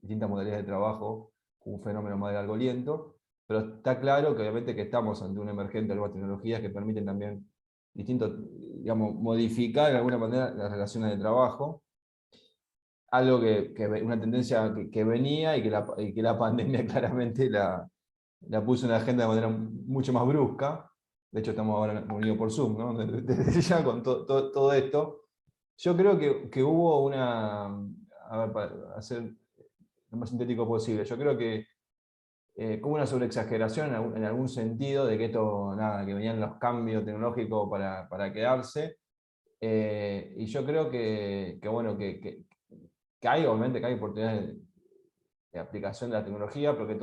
Speaker 2: distintas modalidades de trabajo, un fenómeno más de largo aliento. Pero está claro que obviamente que estamos ante una emergente de nuevas tecnologías que permiten también digamos, modificar de alguna manera las relaciones de trabajo. Algo una tendencia que venía y que la pandemia claramente la puso en la agenda de manera mucho más brusca. De hecho, estamos ahora unidos por Zoom, ¿no? Desde ya con todo esto. Yo creo que hubo a ver, para hacer lo más sintético posible, yo creo que como una sobreexageración en algún sentido de que esto, nada, que venían los cambios tecnológicos para quedarse. Y yo creo bueno, que hay, obviamente, que hay oportunidades de aplicación de la tecnología, porque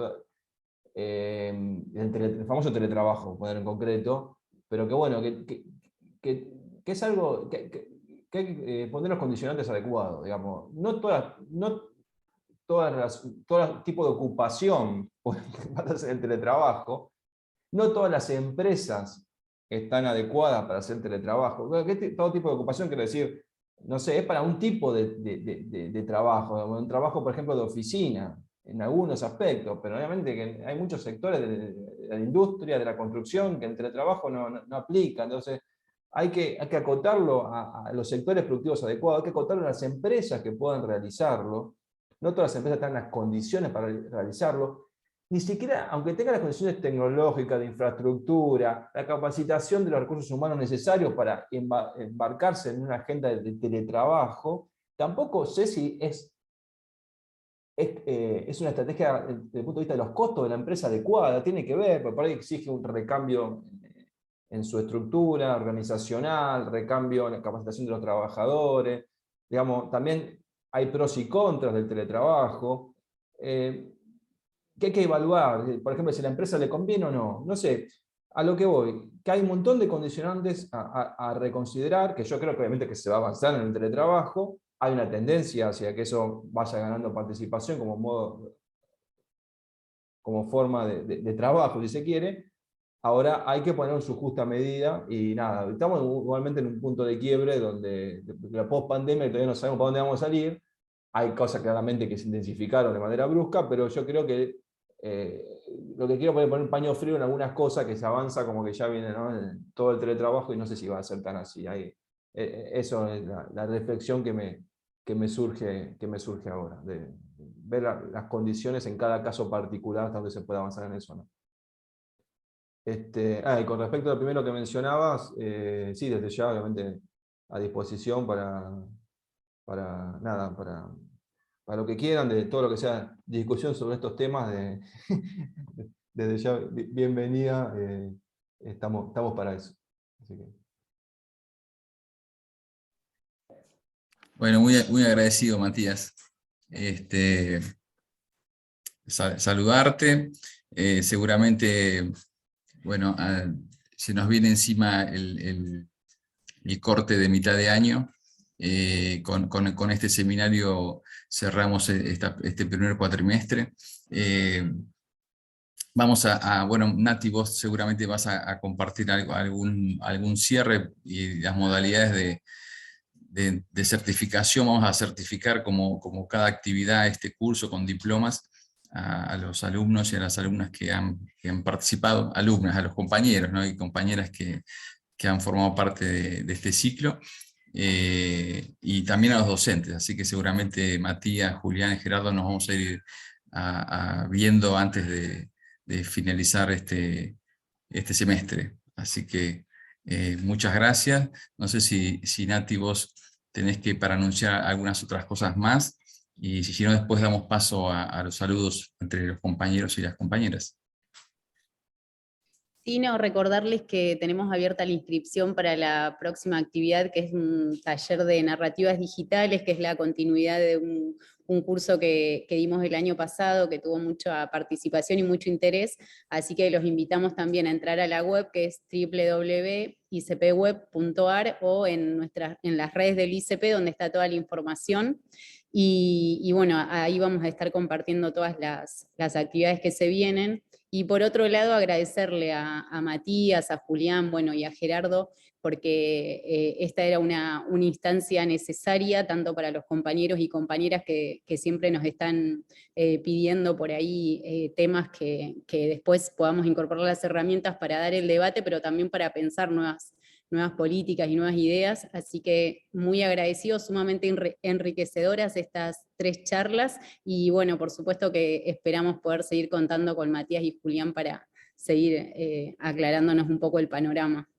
Speaker 2: el famoso teletrabajo, poner en concreto, pero que bueno, que es algo que hay que poner los condicionantes adecuados, digamos. No todo tipo de ocupación puede hacer el teletrabajo, no todas las empresas están adecuadas para hacer teletrabajo. Todo tipo de ocupación, quiero decir, no sé, es para un tipo de trabajo, un trabajo, por ejemplo, de oficina, en algunos aspectos, pero obviamente que hay muchos sectores de la industria, de la construcción, que el teletrabajo no aplica. Entonces, hay que acotarlo a los sectores productivos adecuados, hay que acotarlo a las empresas que puedan realizarlo. No todas las empresas están en las condiciones para realizarlo. Ni siquiera, aunque tengan las condiciones tecnológicas, de infraestructura, la capacitación de los recursos humanos necesarios para embarcarse en una agenda de teletrabajo, tampoco sé si es es una estrategia desde el punto de vista de los costos de la empresa adecuada, tiene que ver, porque por ahí exige un recambio en su estructura organizacional, recambio en la capacitación de los trabajadores, digamos, también hay pros y contras del teletrabajo, que hay que evaluar, por ejemplo, si a la empresa le conviene o no, no sé, a lo que voy, que hay un montón de condicionantes a reconsiderar, que yo creo que obviamente que se va a avanzar en el teletrabajo, hay una tendencia hacia que eso vaya ganando participación como forma de trabajo, si se quiere. Ahora hay que poner en su justa medida y nada, estamos igualmente en un punto de quiebre donde la post-pandemia todavía no sabemos para dónde vamos a salir. Hay cosas claramente que se intensificaron de manera brusca, pero yo creo que lo que quiero es poner paño frío en algunas cosas que se avanza como que ya viene, ¿no?, en todo el teletrabajo y no sé si va a ser tan así. Eso es la reflexión que me surge ahora, de ver las condiciones en cada caso particular hasta donde se puede avanzar en eso, ¿no? Y con respecto a lo primero que mencionabas, sí, desde ya obviamente a disposición para lo que quieran, de todo lo que sea discusión sobre estos temas, desde ya bienvenida, estamos para eso. Así que.
Speaker 7: Bueno, muy, muy agradecido, Matías. Saludarte. Seguramente, bueno, se nos viene encima el corte de mitad de año. Con este seminario cerramos este primer cuatrimestre. Bueno, Nati, vos seguramente vas a compartir algún cierre y las modalidades de certificación. Vamos a certificar como cada actividad este curso con diplomas a los alumnos y a las alumnas que han participado, alumnas, a los compañeros, ¿no?, y compañeras que han formado parte de este ciclo, y también a los docentes, así que seguramente Matías, Julián y Gerardo nos vamos a ir viendo antes de finalizar este semestre. Así que muchas gracias. No sé si Nati, vos tenés que para anunciar algunas otras cosas más, y si no, después damos paso a los saludos entre los compañeros y las compañeras.
Speaker 1: Sí, no, recordarles que tenemos abierta la inscripción para la próxima actividad, que es un taller de narrativas digitales, que es la continuidad de un curso que dimos el año pasado, que tuvo mucha participación y mucho interés, así que los invitamos también a entrar a la web, que es www.icpweb.ar, o en las redes del ICP, donde está toda la información. Y bueno, ahí vamos a estar compartiendo todas las actividades que se vienen. Y por otro lado, agradecerle a Matías, a Julián, bueno, y a Gerardo, porque esta era una instancia necesaria, tanto para los compañeros y compañeras que siempre nos están pidiendo por ahí temas que después podamos incorporar las herramientas para dar el debate, pero también para pensar nuevas políticas y nuevas ideas, así que muy agradecidos, sumamente enriquecedoras estas 3 charlas, y bueno, por supuesto que esperamos poder seguir contando con Matías y Julián para seguir aclarándonos un poco el panorama.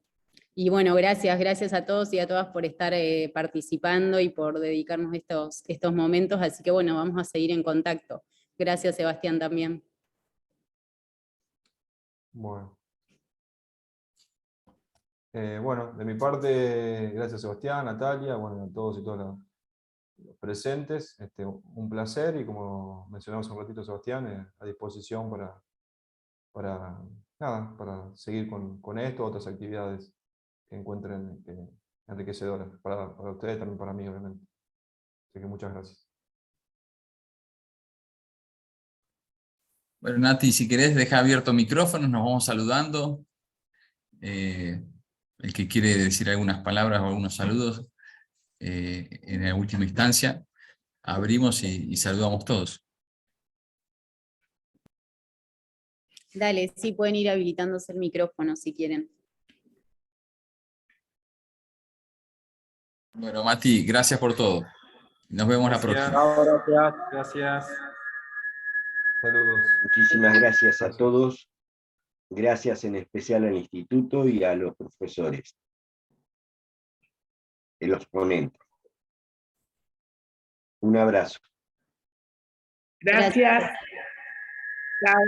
Speaker 1: Y bueno, gracias a todos y a todas por estar participando y por dedicarnos estos momentos, así que bueno, vamos a seguir en contacto. Gracias, Sebastián, también.
Speaker 2: Bueno. Bueno, de mi parte, gracias Sebastián, Natalia, bueno, a todos y todas los presentes. Un placer, y como mencionamos un ratito, Sebastián, a disposición para seguir con esto, otras actividades que encuentren enriquecedoras para ustedes, también para mí, obviamente. Así que muchas gracias.
Speaker 7: Bueno, Nati, si querés, deja abierto micrófono, nos vamos saludando. El que quiere decir algunas palabras o algunos saludos, en la última instancia, abrimos y saludamos todos.
Speaker 1: Dale, sí, pueden ir habilitándose el micrófono si quieren.
Speaker 7: Bueno, Mati, gracias por todo. Nos vemos la próxima.
Speaker 5: Gracias.
Speaker 2: Saludos.
Speaker 8: Muchísimas gracias a todos. Gracias en especial al instituto y a los profesores, los ponentes. Un abrazo.
Speaker 9: Gracias. Chao.